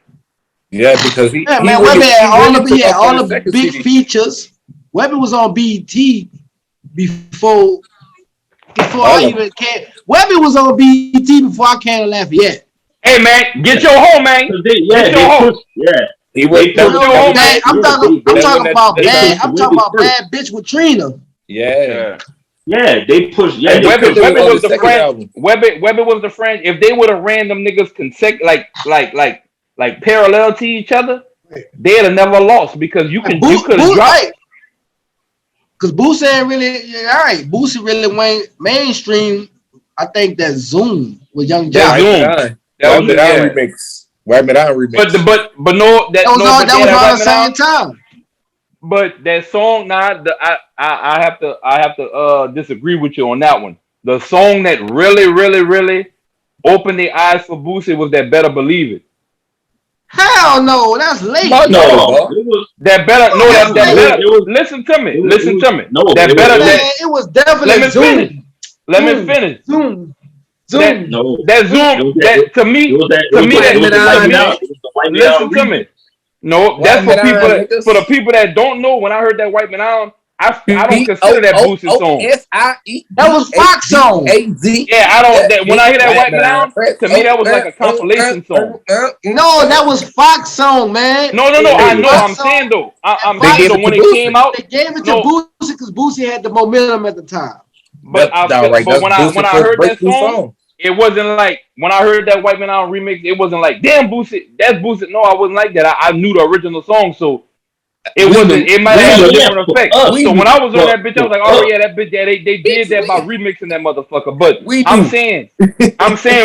Yeah, because Webby had all the big features. Webby was on BET before I even came. Webby was on BET before I came to Lafayette. Hey man, get your home, man. Get your home. I'm talking about bad. I'm talking about bad bitch with Trina. Yeah, they pushed. Yeah, Webby was the friend. Webby was the friend. If they would have ran them niggas like parallel to each other, they'd have never lost because you could have dropped. Because Boosie ain't really Boosie really went mainstream. I think that Zoom with Young Jock. That was our remix. Wipe It Out remix. But no, that was all the same time. But that song, I have to disagree with you on that one. The song that really opened the eyes for Boosie was that Better Believe It. Hell no, that's late. No. That better. Listen to me. No, it was definitely. Let me finish. Zoom. Listen to me. No, that's for people. For the people that don't know, when I heard that White Man Out, I don't consider that Boosie song. That was Fox song. Yeah, I don't. When I hear that White Man Out, to me that was like a compilation song. No, that was Fox song, man. No. I know. I'm saying though. I'm saying though when it came out, they gave it to Boosie because Boosie had the momentum at the time. But when I heard that song, it wasn't like when I heard that White Man Out remix. It wasn't like damn Boosie, that's Boosie. No, I wasn't like that. I knew the original song, so it wasn't. It might have a different effect. So when I was on that bitch, I was like, oh yeah, that bitch. Yeah, they did that by remixing that motherfucker. But I'm saying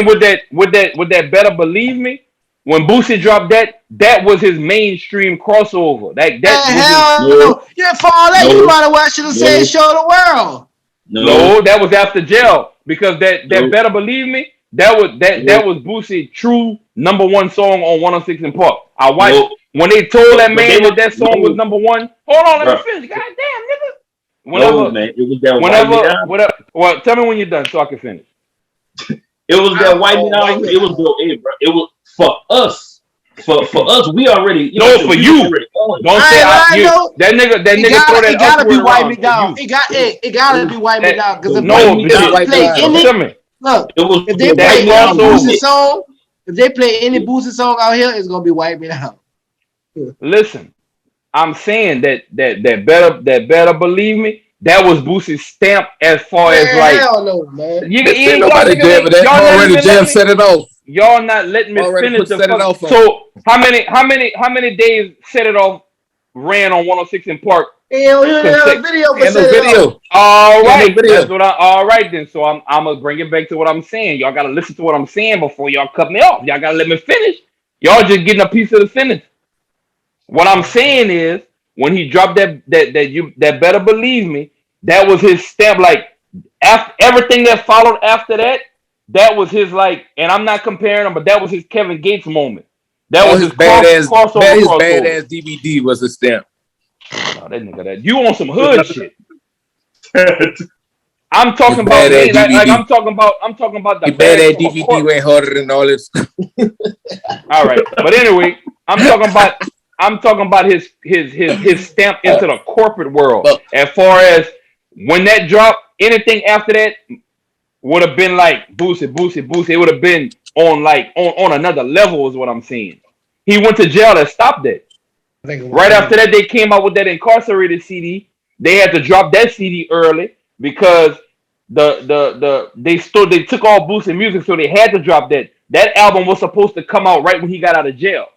with that Better Believe Me. When Boosie dropped that was his mainstream crossover. Yeah, for all that, you might have should have said "Show the World." No, that was after Jail because that Better Believe Me. That was Boosie true #1 song on 106 in Park. I watched when they told that man that song was #1. Hold on, let me finish. God damn, nigga. Whatever. Well, tell me when you're done so I can finish. It was that White Man Out. It was the bro. It was for us. For us, we already. For you. Don't say that nigga. Throw that. It gotta be Wipe Me Down. It gotta be Wipe Me Down because if they play any Boosie song, if they play any Boosie song out here, it's gonna be Wipe Me Down. Listen, I'm saying that Better Believe Me. That was Boosie's stamp as far as like. Hell no, man. Nobody jamming that. Already Jam set it off. Y'all not letting me finish the fuck. So how many days Set It Off ran on 106 in Park? Video. All right, that's what all right then. So I'm gonna bring it back to what I'm saying. Y'all gotta listen to what I'm saying before y'all cut me off. Y'all gotta let me finish. Y'all just getting a piece of the sentence. What I'm saying is when he dropped that Better Believe Me, that was his stamp. Like after everything that followed after that. That was his like, and I'm not comparing him, but that was his Kevin Gates moment. That was his badass DVD was a stamp. Oh, that nigga, you on some hood shit. I'm talking about I'm talking about the badass DVD went harder than all this. All right, but anyway, I'm talking about his stamp into the corporate world. As far as when that dropped, anything after that would have been like Boosie. It would have been on another level is what I'm saying. He went to jail and stopped that. Right after that, they came out with that Incarcerated CD. They had to drop that CD early because they took all Boosie music, so they had to drop that. That album was supposed to come out right when he got out of jail.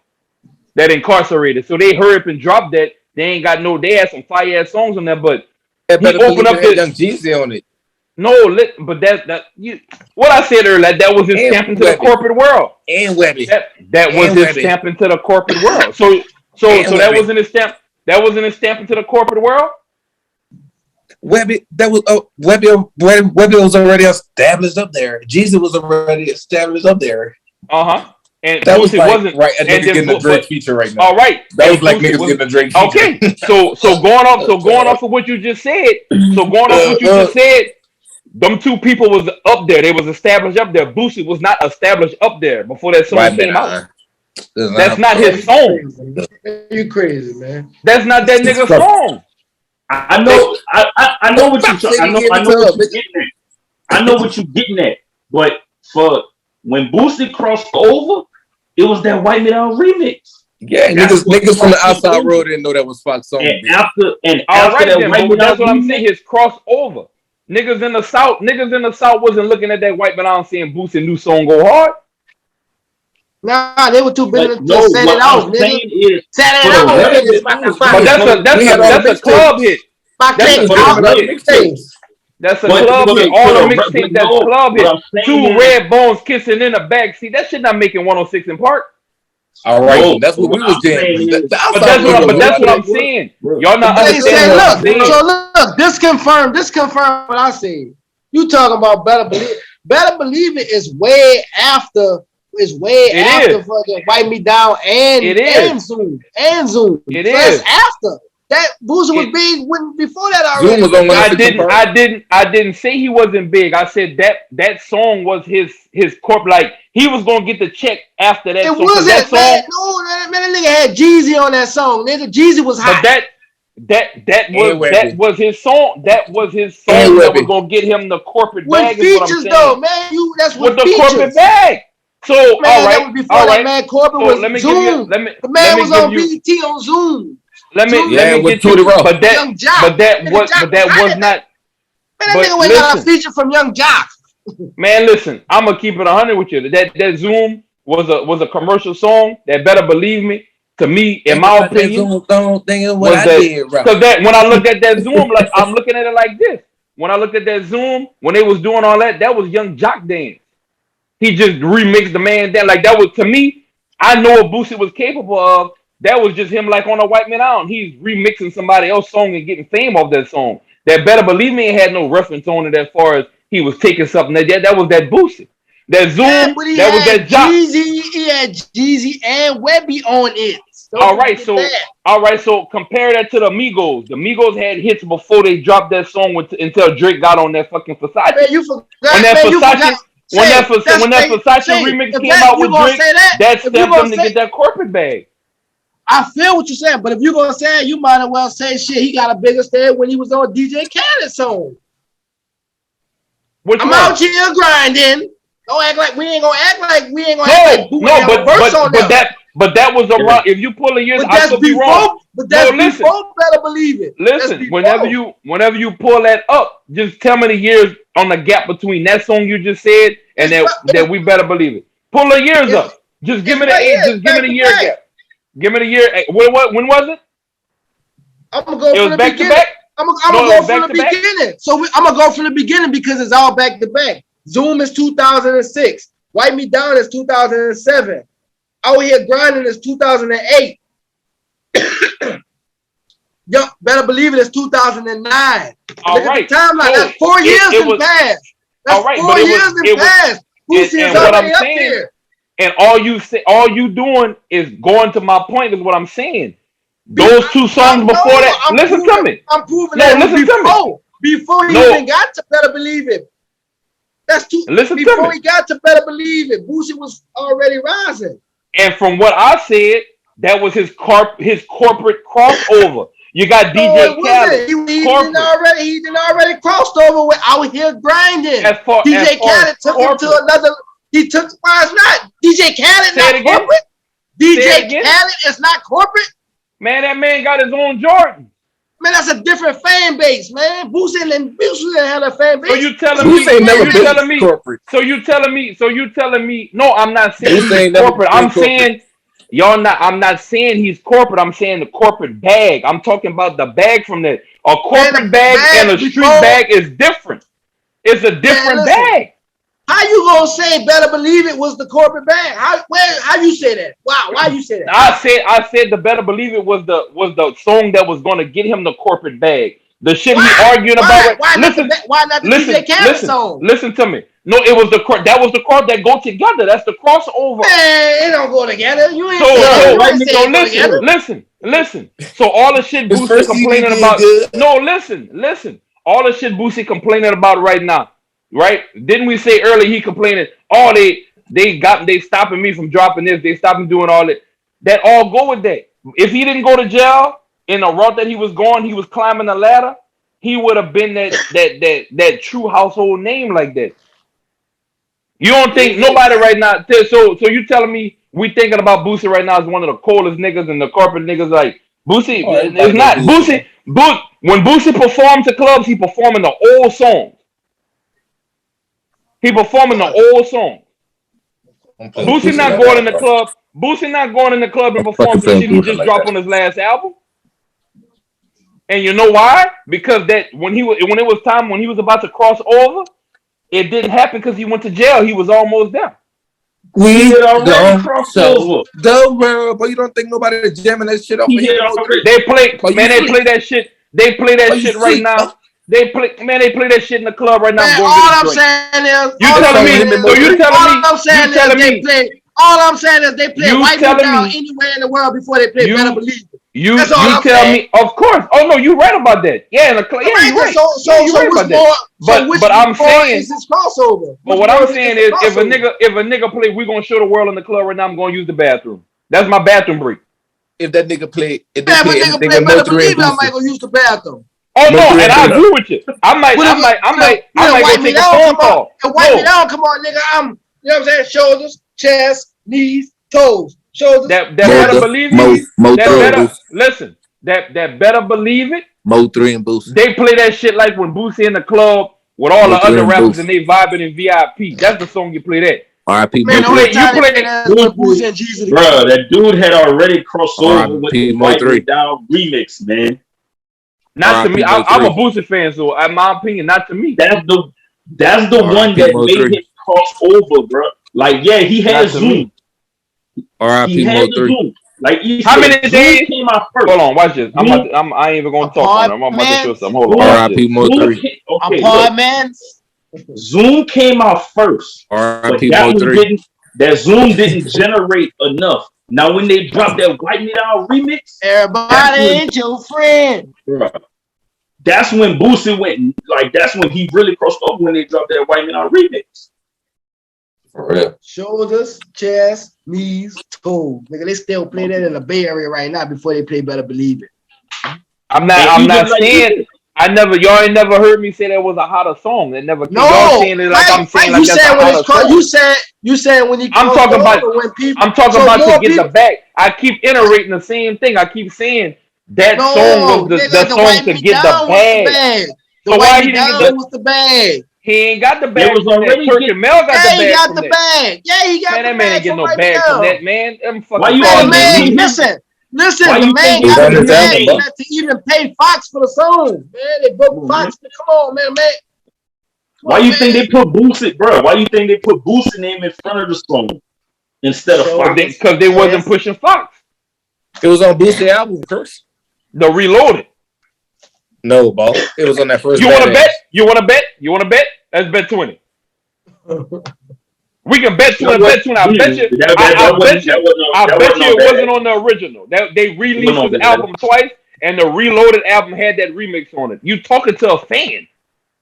That Incarcerated. So they hurry up and dropped that. They had some fire ass songs on there, but he opened up Young Jeezy on it. No, but what I said earlier, that was his stamp into the corporate world. And Webby. That was his stamp into the corporate world. So that wasn't his stamp. That wasn't his stamp into the corporate world. Webby was already established up there. Jesus was already established up there. And that was like, right. And niggas getting a Drake feature right now. All right, that was like niggas getting a Drake feature. Okay, so going off of what you just said. them two people was up there. They was established up there. Boosie was not established up there before that song came out. That's not his song. You crazy, man. That's not that nigga's song. I know what you're I know what you're getting at. I know what you're getting at. But for when Boosie crossed over, it was that Wipe Me Down remix. Yeah, niggas from the outside road didn't know that was Fox's song. And after that, that's what I'm saying. His crossover. Niggas in the South wasn't looking at that Wipe Me Down saying Boosie new song go hard. Nah, they were too busy to set it out. Set it out. But that's a club hit. That's a club hit. All the mixtapes, that's club hit. Two red bones kissing in the back. See, that shit not making 106 in Park. All right, that's what we was doing. But that's what I'm saying. Y'all not understanding. So look, this confirmed what I said. You talking about Better Believe It. Better Believe It is way after. It's way after fucking Wipe Me Down and Zoom. It is after. That Boosie was big before that already. Zoom was I didn't say he wasn't big. I said that song was his corp. Like he was gonna get the check after that. It song. wasn't. That song. No, that nigga had Jeezy on that song. Nigga, Jeezy was hot. But that was his song. That was his song that was gonna get him the corporate bag. With features though, man. That's with the corporate bag. So man, all right, that was before that man corporate was Zoom. The man was on BET on Zoom. Let me get you. But that was not. Man, that nigga went got a feature from Young Jock. Man, listen, I'm gonna keep it 100 with you. That Zoom was a commercial song. That Better Believe Me. To me, in my opinion, was that because that when I look at that Zoom, like I'm looking at it like this. When I looked at that Zoom, when they was doing all that was Young Jock dance. He just remixed the man down. Like that was to me. I know what Boosie was capable of. That was just him like on a Wipe Me Down. He's remixing somebody else's song and getting fame off that song. That Better Believe Me had no reference on it as far as he was taking something. That was that Boosie. That Zoom, that was that Jock. He had Jeezy and Webby on it. All right, so compare that to the Migos. The Migos had hits before they dropped that song until Drake got on that fucking Versace. Man, you forgot. When that Versace remix came out with Drake, that stepped him to get that corporate bag. I feel what you're saying, but if you're gonna say it, you might as well say shit. He got a bigger stand when he was on DJ Khaled's song. I'm out here grinding. Don't act like we ain't gonna act like we ain't gonna act like but that was around. If you pull a year, I could be wrong. But that's before Better Believe It. Listen, whenever you pull that up, just tell me the years on the gap between that song you just said and that we Better Believe It. Pull the years up. Just give me the age. Just give me the year gap. Give me the year. When was it? I'm gonna go from the beginning. I'm gonna go from the beginning. So I'm gonna go from the beginning because it's all back to back. Zoom is 2006. Wipe Me Down is 2007. Out Here Grinding is 2008. Yo, Better Believe It is 2009. All right. Timeline. That's 4 years in past. That's 4 years in past. Boosie is already up there. And all you doing is going to my point is what I'm saying. Those two songs before that. Listen to me. I'm proving that before he even got to Better Believe It. That's too. Before he got to Better Believe It, Boosie was already rising. And from what I said, that was his corporate crossover. You got DJ Khaled. He didn't already crossed over with Out Here Grinding. DJ Khaled took him to another. He took. Why it's not DJ Khaled not corporate? DJ Khaled is not corporate. Man, that man got his own Jordan. Man, that's a different fan base, man. Boosie had a fan base. So you telling me? Corporate. So you telling me? No, I'm not saying he's corporate. I'm saying y'all not. I'm not saying he's corporate. I'm saying the corporate bag. I'm talking about the bag from that. A corporate bag and a street bag is different. It's a different bag. How you gonna say Better Believe It was the corporate bag? How you say that? Wow, why you say that? I said the Better Believe It was the song that was gonna get him the corporate bag. The shit he arguing about. Why not the DJ Khaled song? Listen to me. No, it was that was the cross that go together. That's the crossover. Man, it don't go together. You ain't listen. So all the shit Boosie complaining about. No, listen. All the shit Boosie complaining about right now. right? Didn't we say earlier he complaining? Oh, they stopping me from dropping this. They stopped me doing all that. That all go with that. If he didn't go to jail in the route that he was going, he was climbing the ladder. He would have been that true household name like that. You don't think nobody right now? So you telling me we thinking about Boosie right now as one of the coldest niggas and the corporate niggas like Boosie? It's not Boosie. When Boosie performs at clubs, he performing the old songs. He performing the old songs. Boosie not going in the club. Boosie not going in the club and performing the shit he just dropped on his last album. And you know why? Because that when it was time when he was about to cross over. It didn't happen because he went to jail. He was almost there. We had already crossed over. The world, but you don't think nobody jamming that shit up? They play that shit. They play that shit right now. They play that shit in the club right now. Man, all I'm saying is they play White People Down anywhere in the world before they play Better Believe It. You tell me, of course. Oh no, you're right about that. Yeah, in the club. Yeah, you're right. You're right about that. But I'm saying is this crossover. But what I'm saying is, if a nigga play, we're gonna show the world in the club right now. I'm gonna use the bathroom. That's my bathroom break. If that nigga play, Better Believe It, I might go use the bathroom. Oh no, and I agree with you. I might go take a phone call. Wipe me down, come on, nigga. You know what I'm saying? Shoulders, chest, knees, toes. Shoulders. That better believe it. Listen, that better believe it. Mo 3 and Boosie. They play that shit like when Boosie in the club with all the other rappers and they vibing in VIP. That's the song you play that. R.I.P. Man, Mo 3. you play Boosie and Jesus. Bro, that dude had already crossed over with the Wipe Me Down remix, man. Not to me. I'm a Boosie fan, so in my opinion, not to me. That's the one that made him cross over, bro. Like, yeah, he had Zoom. R.I.P. Mo 3. Like, how many days came out first? Hold on, watch this. I ain't even gonna talk on it. I'm about to show something. Hold on. R.I.P. Mo 3. Apartments. Zoom came out first. R.I.P. Mo 3. That Zoom didn't generate enough. Now, when they dropped that Wipe Me Down remix, everybody ain't your friend. Bro, that's when Boosie went. Like, that's when he really crossed over when they dropped that Wipe Me Down remix. For real. Shoulders, chest, knees, toes. Nigga, they still play that in the Bay Area right now before they play Better Believe It. I'm not saying y'all ain't never heard me say that was a hotter song. That never y'all saying it like I'm saying like that's a hotter song. You said when he I'm talking about to get the back. I keep iterating the same thing. I keep saying that song was the song to get the bag. So why he didn't get the bag? He ain't got the bag. Turk and Mel got the bag. He got the bag. Yeah, he got the bag. That man ain't get no bag from that, man. Why you listen, the man got the bag to even pay Fox for the song. Man, they broke Fox. Come on, man. Why you think they put Boosie, bro? Why you think they put Boosie name in front of the song instead of Fox? Because they wasn't pushing Fox. It was on Boosie album, Curse. The Reloaded. No, ball. It was on that first. You want to bet? You want to bet? Let's bet 20. We can bet 20. Bet 20. I bet you. I bet you it wasn't on the original. They released his album twice, and the Reloaded album had that remix on it. You talking to a fan?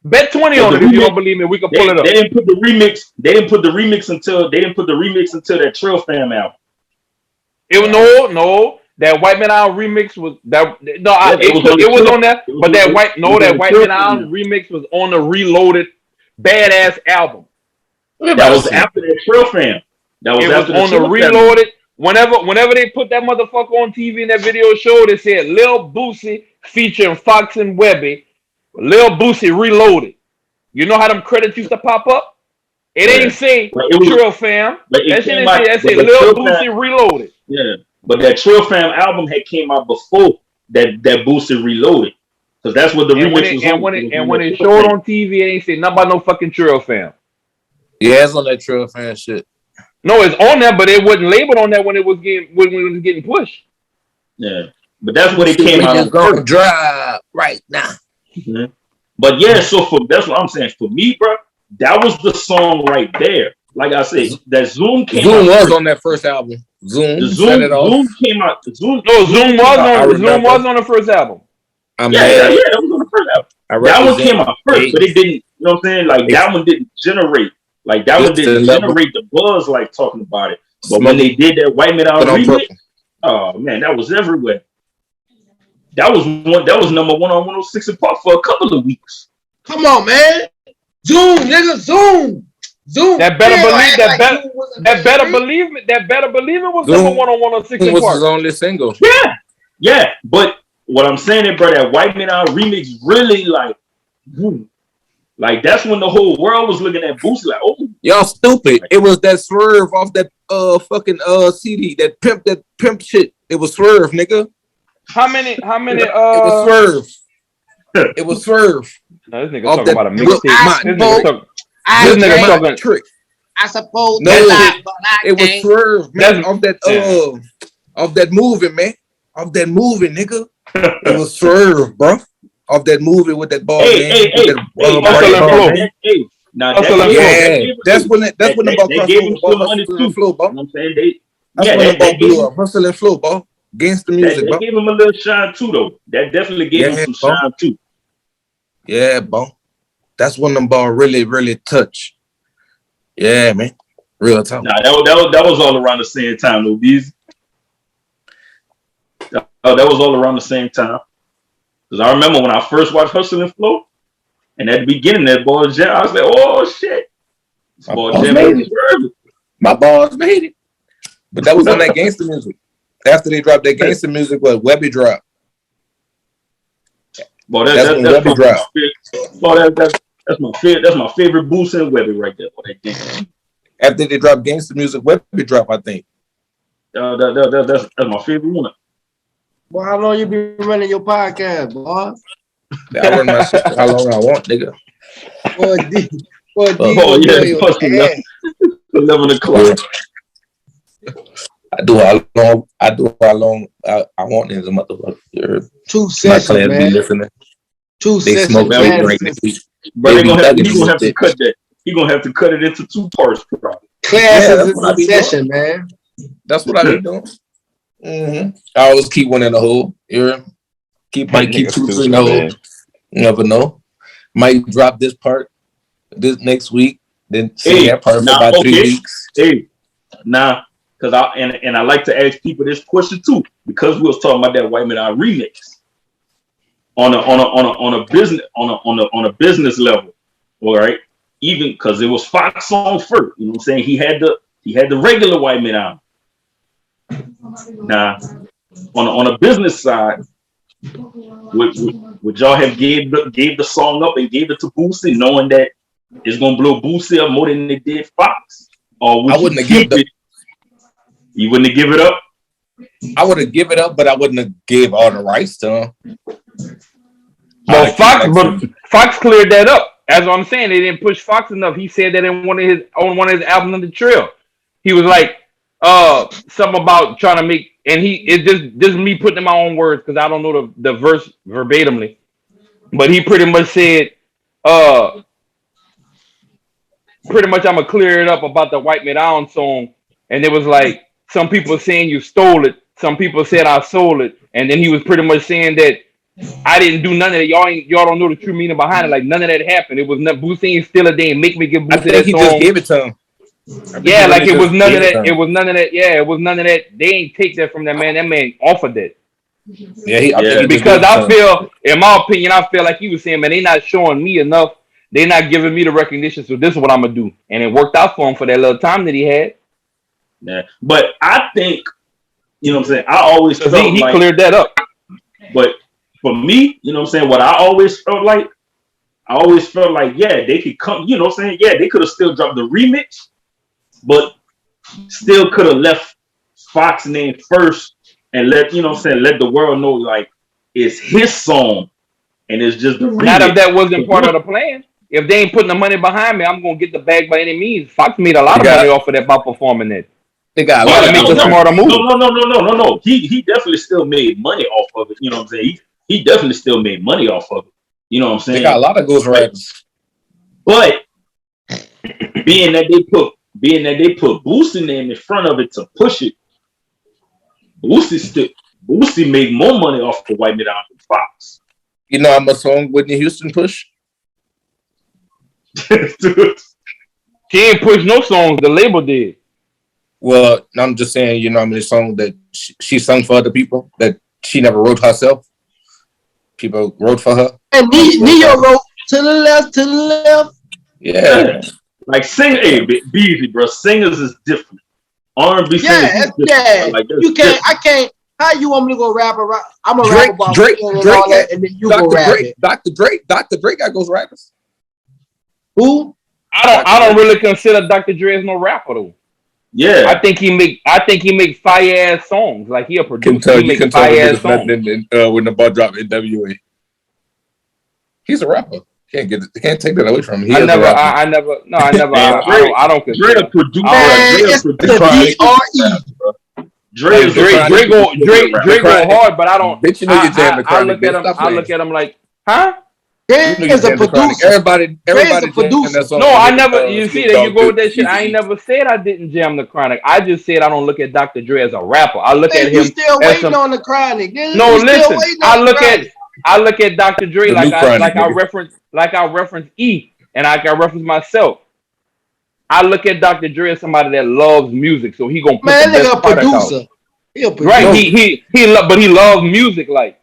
Bet 20 on it if you don't believe me. We can pull it up. They didn't put the remix. They didn't put the remix until that Trill Fam album. No. That White Man Out remix was that. No, it was on that. But that White Man Out remix was on the Reloaded badass album. That was after that Trill Fam. That was after on the Reloaded. Whenever they put that motherfucker on TV in that video show, they said Lil Boosie featuring Fox and Webby. Lil Boosie Reloaded. You know how them credits used to pop up? It ain't say Trill Fam. That shit didn't say Lil Boosie Reloaded. Yeah. But that Trill Fam album had came out before that Boosie Reloaded. Because that's what the remix was on. And when it showed on TV, it ain't say nothing about no fucking Trill Fam. Yeah, it's on that Trill Fam shit. No, it's on there, but it wasn't labeled on that when it was getting pushed. Yeah. But that's what it came out. Just gonna drive right now. Mm-hmm. But yeah, so that's what I'm saying. For me, bro, that was the song right there. Like I said, that Zoom came out. Zoom was on that first album. Zoom came out. Zoom was on the first album. That was on the first album. That one came out first, but it didn't. know what I'm saying? Like that one didn't generate. Like that one didn't generate the buzz like talking about it. But when they did that White Man Out remix, oh man, that was everywhere. That was number 1 on 106 and Park for a couple of weeks. Come on, man. Zoom, nigga, zoom. That better believe it was number 1 on 106 and Park. Was his only single. Yeah. But what I'm saying is, bro, that White Man Out remix really like, boom. Like that's when the whole world was looking at Boosie like, oh, y'all stupid. It was that Swerve off that fucking CD, that pimp shit. It was Swerve, nigga. How many It was Swerve. It was Swerve. No, this nigga talking about a mixtape. This nigga talking trick. I suppose it was Swerve, man. Off that movie, man. Off that movie, nigga. It was Swerve, bro. Off that movie with that ball, that's when the ball they gave him some money too. Flow, bro. I'm saying that's when the ball blew up. Hustle and flow, bro. Against the music, they gave him a little shine too, though. That definitely gave him some shine too. Yeah, bro. That's when the ball really touched. Yeah, man. Real time. Nah, that was all around the same time, though, Beezy. That was all around the same time. Because I remember when I first watched Hustle and Flow, and at the beginning that ball jam, I was like, oh shit. My balls made it. But that was on that gangster music. After they dropped that gangster music, what Webby dropped. Boy, that's my favorite Boosie and Webby right there. Boy, after they dropped gangster music, Webby dropped, I think. That's my favorite one. Well, how long you been running your podcast, boy? I run my shit how long I want, nigga. Yeah, 11 o'clock. I do how long I want in the motherfucker. 2 sessions, man. 2 sessions. Smoke man. But he gonna have to cut that. He gonna have to cut it into 2 parts, probably. Classes is a session, man. That's what I be doing. Mm-hmm. I always keep one in the hole. Might keep 2 in the hole. You never know. Might drop this part this next week. Then see that part for about 3 weeks. Because I like to ask people this question too, because we was talking about that White Man Out remix on a business level, all right. Even because it was Fox song first, you know what I'm saying? He had the regular White Man Out. Now, on a business side, would y'all have gave the song up and gave it to Boosie, knowing that it's gonna blow Boosie up more than it did Fox? Or would I wouldn't have given it. You wouldn't have given it up? I would have given it up, but I wouldn't have gave all the rights to him. Well, Fox cleared that up. As I'm saying, they didn't push Fox enough. He said that in one of his albums on the Trail. He was like, something about trying to make, and it's just me putting in my own words because I don't know the verse verbatimly, but he pretty much said, pretty much I'm gonna clear it up about the White Man Out song, and it was like some people saying you stole it, some people said I sold it, and then he was pretty much saying that I didn't do none of that. Y'all don't know the true meaning behind it. Like none of that happened. It was not Boosie ain't still a day. Make me give Boosie that song. I think he just gave it to him. Yeah, like it was none of that. It was none of that. Yeah, it was none of that. They ain't take that from that man. That man offered that. Yeah, because I feel, in my opinion, I feel like he was saying, man, they not showing me enough. They not giving me the recognition. So this is what I'm gonna do, and it worked out for him for that little time that he had. Yeah, but I think, you know what I'm saying. I always felt he cleared that up. But for me, you know what I'm saying. What I always felt like, yeah, they could come. You know what I'm saying. Yeah, they could have still dropped the remix, but still could have left Fox name first and let the world know like it's his song and it's just the remix. Not if that wasn't part of the plan. If they ain't putting the money behind me, I'm gonna get the bag by any means. Fox made a lot of money off of that by performing that. They got a lot to make a smarter move. No. He definitely still made money off of it. You know what I'm saying? He definitely still made money off of it. You know what I'm saying? They got a lot of Ghostwriters. But being that they put Boosie name in front of it to push it, Boosie made more money off the White Man Out than Fox. You know how much song Whitney Houston pushed? She ain't push no songs. The label did. Well, I'm just saying, you know, I mean, the song that she sung for other people that she never wrote herself. People wrote for her. And Neo wrote to the left. Yeah. Like sing, hey, be easy, bro. Singers is different. R&B singers is different. Like, you can't. Different. I can't. How you want me to go rap around? I'm a Drake, rap about Drake, and all that, and then you go rap it. Dr. Drake got those rappers. Who? I don't really consider Dr. Dre as no rapper though. Yeah, I think he make fire ass songs. Like he a producer. He make fire ass songs. When the ball dropped in WA, he's a rapper. Can't take that away from him. I never. I don't consider. Dre a producer. Dre go hard, but I don't. Bitch, you know you're jamming the I look at him. I look at him like, huh? Dre is a producer. Everybody producer. No, I never. You see that you go with that shit. I ain't never said I didn't jam the Chronic. I just said I don't look at Dr. Dre as a rapper. I look at him. You still waiting on the Chronic? No, listen. I look at Dr. Dre like I reference E, and I can reference myself. I look at Dr. Dre as somebody that loves music, so he gonna put the best product out. He a producer. Right? But he loves music, like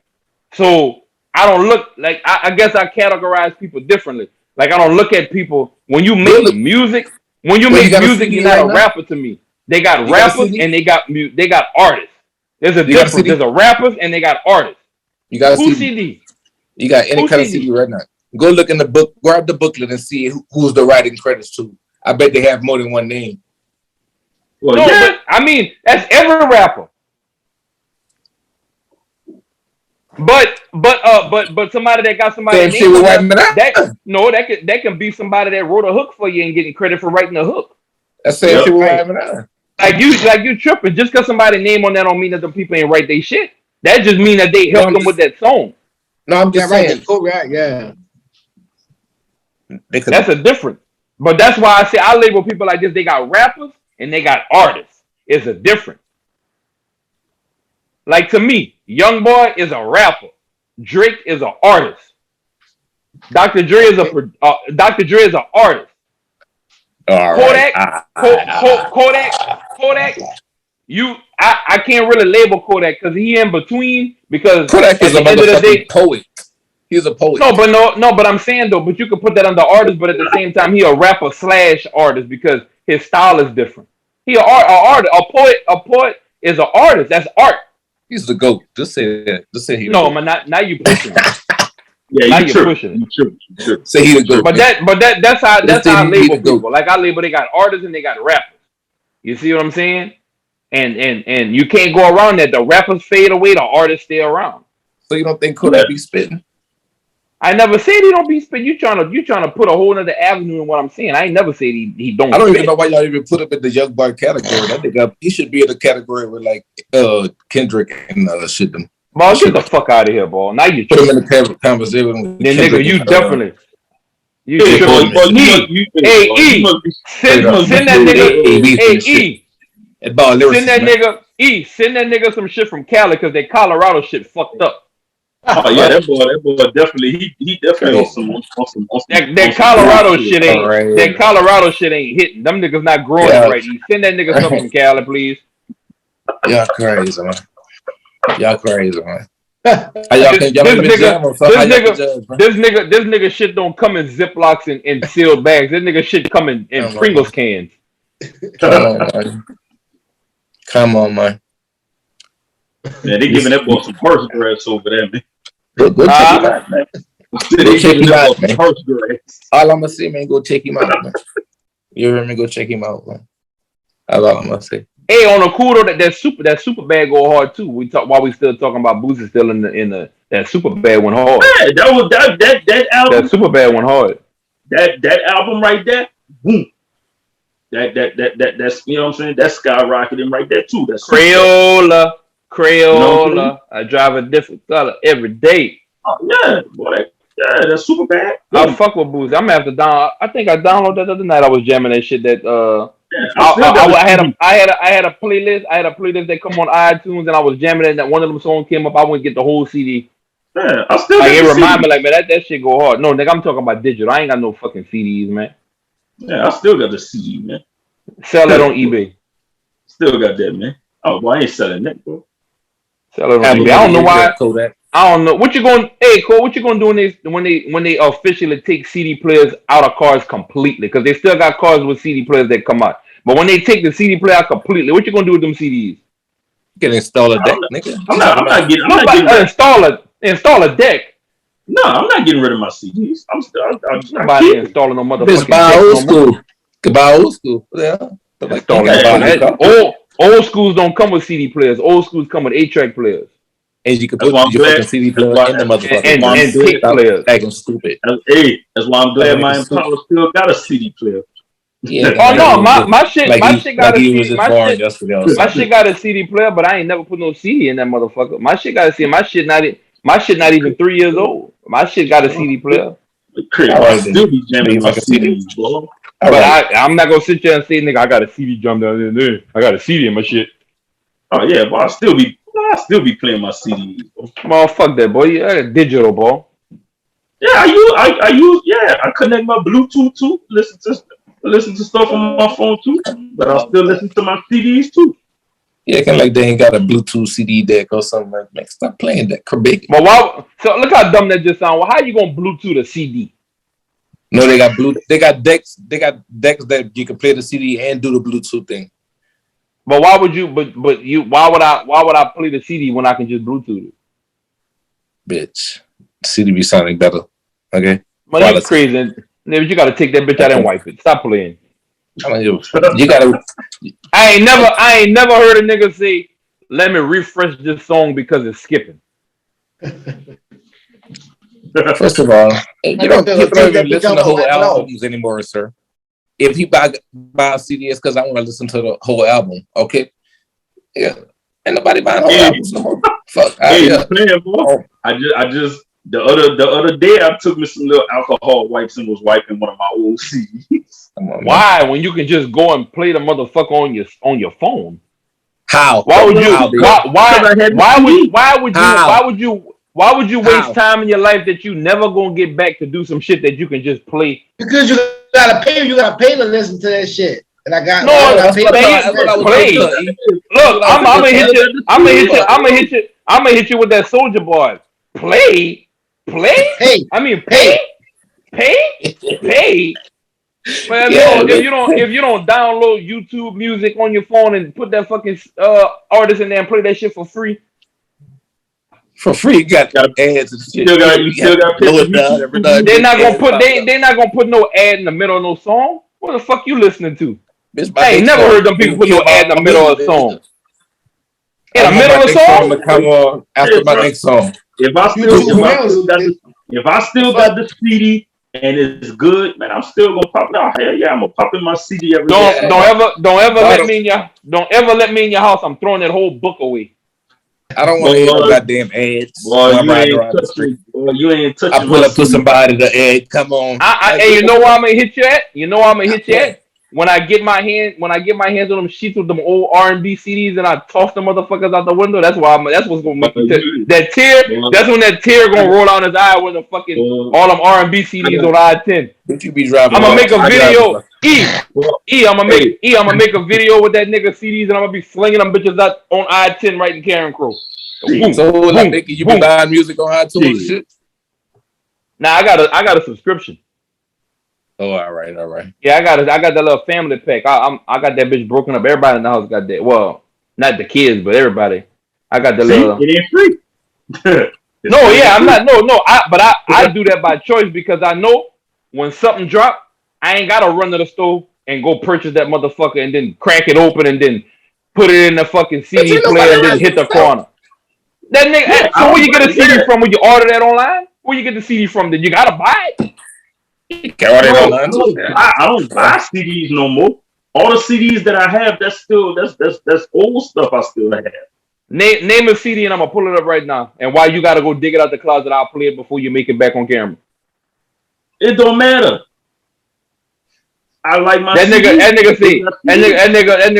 so. I don't look like I guess I categorize people differently. Like I don't look at people when you make music. When you make music, you're not a rapper to me. They got rappers and they got artists. There's a difference. There's a rappers and they got artists. You got a CD. You got any kind of CD right now. Go look in the book, grab the booklet and see who's the writing credits to. I bet they have more than one name. Well, no, but I mean that's every rapper. But somebody that got somebody that can be somebody that wrote a hook for you and getting credit for writing the hook. That's saying shit with like you tripping just because somebody name on that don't mean that the people ain't write their shit. That just mean that they helped them with that song. No, I'm just saying. That's a difference. But that's why I say I label people like this. They got rappers and they got artists. It's a difference. Like to me, Young Boy is a rapper. Drake is an artist. Dr. Dre is an artist. Kodak. I can't really label Kodak because he in between because Kodak is a motherfucking poet. He's a poet. No, but I'm saying though, but you can put that under artist, but at the same time, he a rapper / artist because his style is different. He a poet is an artist. That's art. He's the GOAT. Just say that. Just say he. No, man, now you pushing. Yeah, now you're pushing. Say he the GOAT. But that's how I label people. Like I label, they got artists and they got rappers. You see what I'm saying? And you can't go around that. The rappers fade away, the artists stay around. So you don't think Kodak be spitting? I never said he don't be spitting. You trying to put a whole other avenue in what I'm saying. I ain't never said he don't. I don't even know why y'all even put him in the young boy category. I think he should be in the category with like Kendrick and shit them. Ball, get the fuck out of here, ball. Now you put him in the conversation. Then nigga, you definitely. Hey, send that nigga. Send that nigga some shit from Cali because that Colorado shit fucked up. Oh yeah, that boy definitely he definitely on some that Colorado shit ain't right. That Colorado shit ain't hitting. Them niggas not growing right. Send that nigga something from Cali, please. Y'all crazy, man. This nigga shit don't come in Ziplocs and sealed bags. This nigga shit come in Pringles cans. Come on, man. Man, they giving that boy some purse grass over there, man. Go check him out, man. Go check him out, man. All I'm gonna say, man, go check him out, man. You hear me? Go check him out, man. That's all I'm gonna say. Hey, on a cool though, that super bad go hard too. While we still talking about Boosie still in the that super bad one hard. Yeah, that album. That super bad one hard. That album right there, boom. That's you know what I'm saying. That's skyrocketing right there too. That's Crayola. You know I drive a different color every day. Oh yeah, boy. That's super bad. I fuck with Boosie. I'm gonna have to download. I think I downloaded that the other night. I was jamming that shit. That I had a playlist. I had a playlist that come on iTunes, and I was jamming it. And that one of them songs came up. I wouldn't get the whole CD. Yeah, I still like it remind me like, man, that shit go hard. No, nigga, I'm talking about digital. I ain't got no fucking CDs, man. Yeah, I still got the CD, man. Sell it on eBay. Still got that, man. Oh, boy, I ain't selling that, bro. Sell it on eBay. I don't know why. I don't know what you going. Hey, Cole, what you gonna do when they officially take CD players out of cars completely? Because they still got cars with CD players that come out. But when they take the CD player out completely, what you gonna do with them CDs? You can install a deck, nigga. I'm not getting install a deck. No, I'm not getting rid of my CDs. I'm nobody installing no motherfucking buy old school. Could buy old school. Yeah. Old schools don't come with CD players. Old schools come with 8-track players. And you can put your fucking CD player in the motherfucker. And tape players. Acting stupid. Hey, that's why I'm glad my Impala still got a CD player. Yeah. Oh no, my shit got a CD. My shit got a CD player, but I ain't never put no CD in that motherfucker. My shit got a CD. My shit not even 3 years old. My shit got a CD player. I still be jamming my CDs, bro. But I'm not gonna sit there and say, nigga, I got a CD drum down in there. I got a CD in my shit. Oh yeah, but I still be playing my CDs. Well, fuck that, boy. Yeah, digital, bro. Yeah, I use. Yeah, I connect my Bluetooth too. Listen to stuff on my phone too. But I still listen to my CDs too. Yeah, kind of like they ain't got a Bluetooth CD deck or something like that. Stop playing that. But why? So look how dumb that just sounds. Well, how you gonna Bluetooth a CD? No, they got decks. They got decks that you can play the CD and do the Bluetooth thing. But why would you? Why would I play the CD when I can just Bluetooth it? Bitch, CD be sounding better. Okay. But that's crazy. Nigga, you gotta take that bitch out and wipe it. Stop playing. You gotta. I ain't never heard a nigga say, "Let me refresh this song because it's skipping." First of all, people don't even listen to whole albums anymore, sir. If you buy a CD, it's because I want to listen to the whole album. Okay, yeah, ain't nobody buying whole albums no more. Fuck, I just the other day I took me some little alcohol wipes and was wiping one of my old CDs. Why? When you can just go and play the motherfucker on your phone? How? Why would you? Why would you waste time in your life that you never gonna get back to do some shit that you can just play? Because you gotta pay. You gotta pay to listen to that shit. And I got play. Look, I'm gonna hit you with that Soldier Boy. Play. Hey, I mean, pay. Well, if you don't download YouTube music on your phone and put that fucking artist in there and play that shit for free. For free, you got ads and shit. You still got They're not gonna put no ad in the middle of no song. What the fuck you listening to? Bitch, I ain't never heard them people put no ad in the middle of a song. In the middle of a song? Come on, after my next song. If I still got the CD and it's good, man, I'm still gonna pop it out. Hell yeah, I'm gonna pop in my CD every day. Don't ever let me in your house. I'm throwing that whole book away. I don't want to hear no goddamn ads. You ain't touching. I pull up to somebody to ad. Come on. Hey, you know where I'm gonna hit you at? When I get my hands on them sheets with them old R&B CDs and I toss the motherfuckers out the window, that's what's gonna make me that tear. That's when that tear gonna roll down his eye with the fucking all them R&B CDs on I-10. Don't you be driving? I'm gonna make a video. I'm gonna make a video with that nigga CDs and I'm gonna be slinging them bitches out on I-10 right in Karen Crow. So you be buying music on iTunes and shit? Nah, I got a subscription. Oh, all right. Yeah, I got that little family pack. I got that bitch broken up. Everybody in the house got that. Well, not the kids, but everybody. I got the little. It ain't free. I'm not. No. I do that by choice because I know when something drop, I ain't gotta run to the store and go purchase that motherfucker and then crack it open and then put it in the fucking CD player and then hit the corner. That nigga. Yeah, so where you get a CD from? When you order that online? Where you get the CD from? Then you gotta buy it. I don't buy CDs no more. All the CDs that I have, that's old stuff I still have. Name a CD and I'm gonna pull it up right now. And why you gotta go dig it out the closet, I'll play it before you make it back on camera. It don't matter. I like my that nigga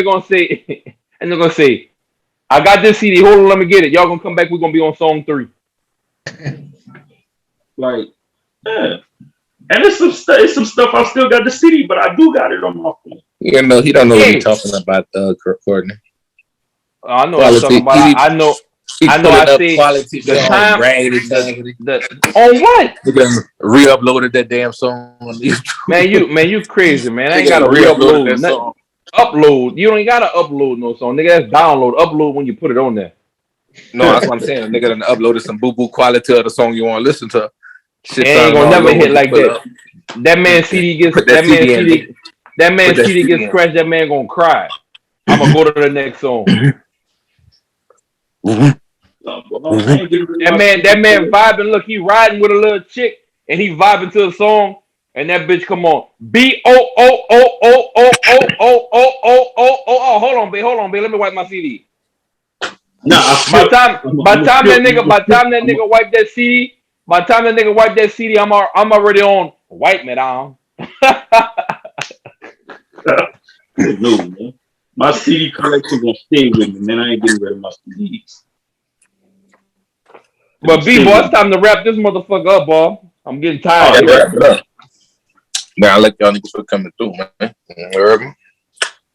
gonna say, I got this CD, hold on, let me get it. Y'all gonna come back, we're gonna be on song 3. Like, yeah. And it's some stuff I still got the CD, but I do got it on my phone. You know, he don't know what he's talking about, Courtney. I know what I'm talking about. I know. I see quality the time. On what? Re-uploaded that damn song on YouTube. Man, you crazy, man. I ain't gotta re-upload that song. Upload. You ain't gotta upload no song, nigga. That's download. Upload when you put it on there. No, that's what I'm saying. Nigga done uploaded some boo-boo quality of the song you want to listen to. Shit ain't gonna never hit like that. That man CD gets that man CD gets scratched. That man gonna cry. I'm gonna go to the next song. That man vibing. Look, he riding with a little chick, and he vibing to the song, and that bitch come on. Oh, hold on, babe. Let me wipe my CD. Nah, by the time that nigga wipe that CD, I'm already on wipe me down. No, man. My CD collection gonna stay with me, man. I ain't getting rid of my CDs. But B boy, it's time to wrap this motherfucker up, boy. I'm getting tired. Wrap it up. Now I let y'all niggas for coming through, man.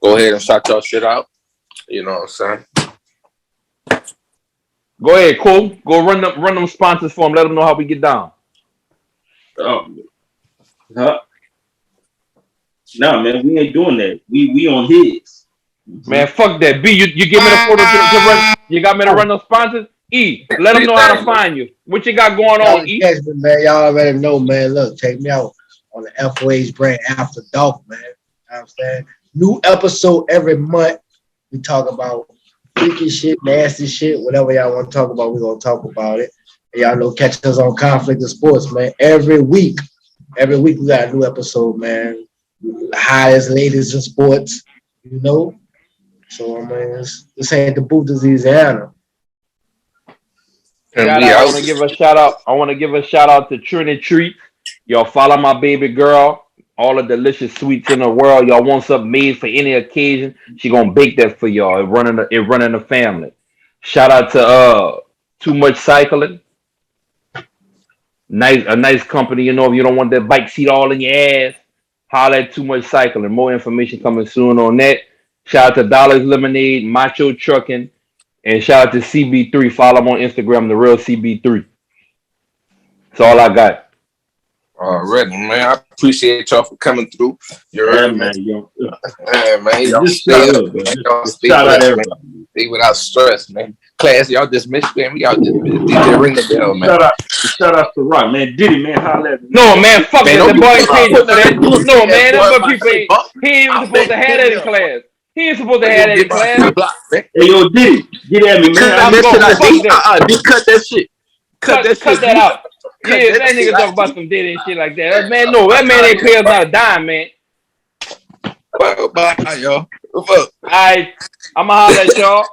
Go ahead and shout y'all shit out. You know what I'm saying? Go ahead, Cole. Go run them sponsors for them. Let them know how we get down. Nah, man, we ain't doing that. We on his. Man, fuck that. B, you give me the photo to run. You got me to run those sponsors? E, let them know how to find you. What you got going on, E? Catch me, man. Y'all already know, man. Look, check me out on the FOH brand After Dark, man. You know what I'm saying? New episode every month. We talk about freaky shit, nasty shit, whatever y'all want to talk about, we're going to talk about it. And y'all know, catch us on Conflict of Sports, man. Every week we got a new episode, man. The highest, latest in sports, you know? So, I mean, this ain't the boot disease, Anna. I want to give a shout out. I want to give a shout out to Trinity Treats. Y'all follow my baby girl. All the delicious sweets in the world. Y'all want something made for any occasion? She gonna bake that for y'all. It running the family. Shout out to Too Much Cycling. A nice company. You know, if you don't want that bike seat all in your ass, holla at Too Much Cycling. More information coming soon on that. Shout out to Dollars Lemonade, Macho Trucking. And shout out to CB3. Follow him on Instagram, the real CB3. That's all I got. Alright, man. I appreciate y'all for coming through. You're right, man. Y'all stay without stress, man. Class, y'all dismissed, man. We out there, man. DJ ring the bell, man. Shout out to Rock, man. Diddy, man. Holla at me. No, man. Fuck that. The boy ain't changed that. No, man. That's what people ain't. He ain't even supposed to have that in class. He ain't supposed to have that in class. Hey, yo, Diddy. Get at me, man. Cut that shit. Cut that out. Yeah, that nigga talk about some Diddy and shit like that. Man, no, that man ain't pay us not a dime, man. Bye, y'all. Alright, I'ma holler at y'all.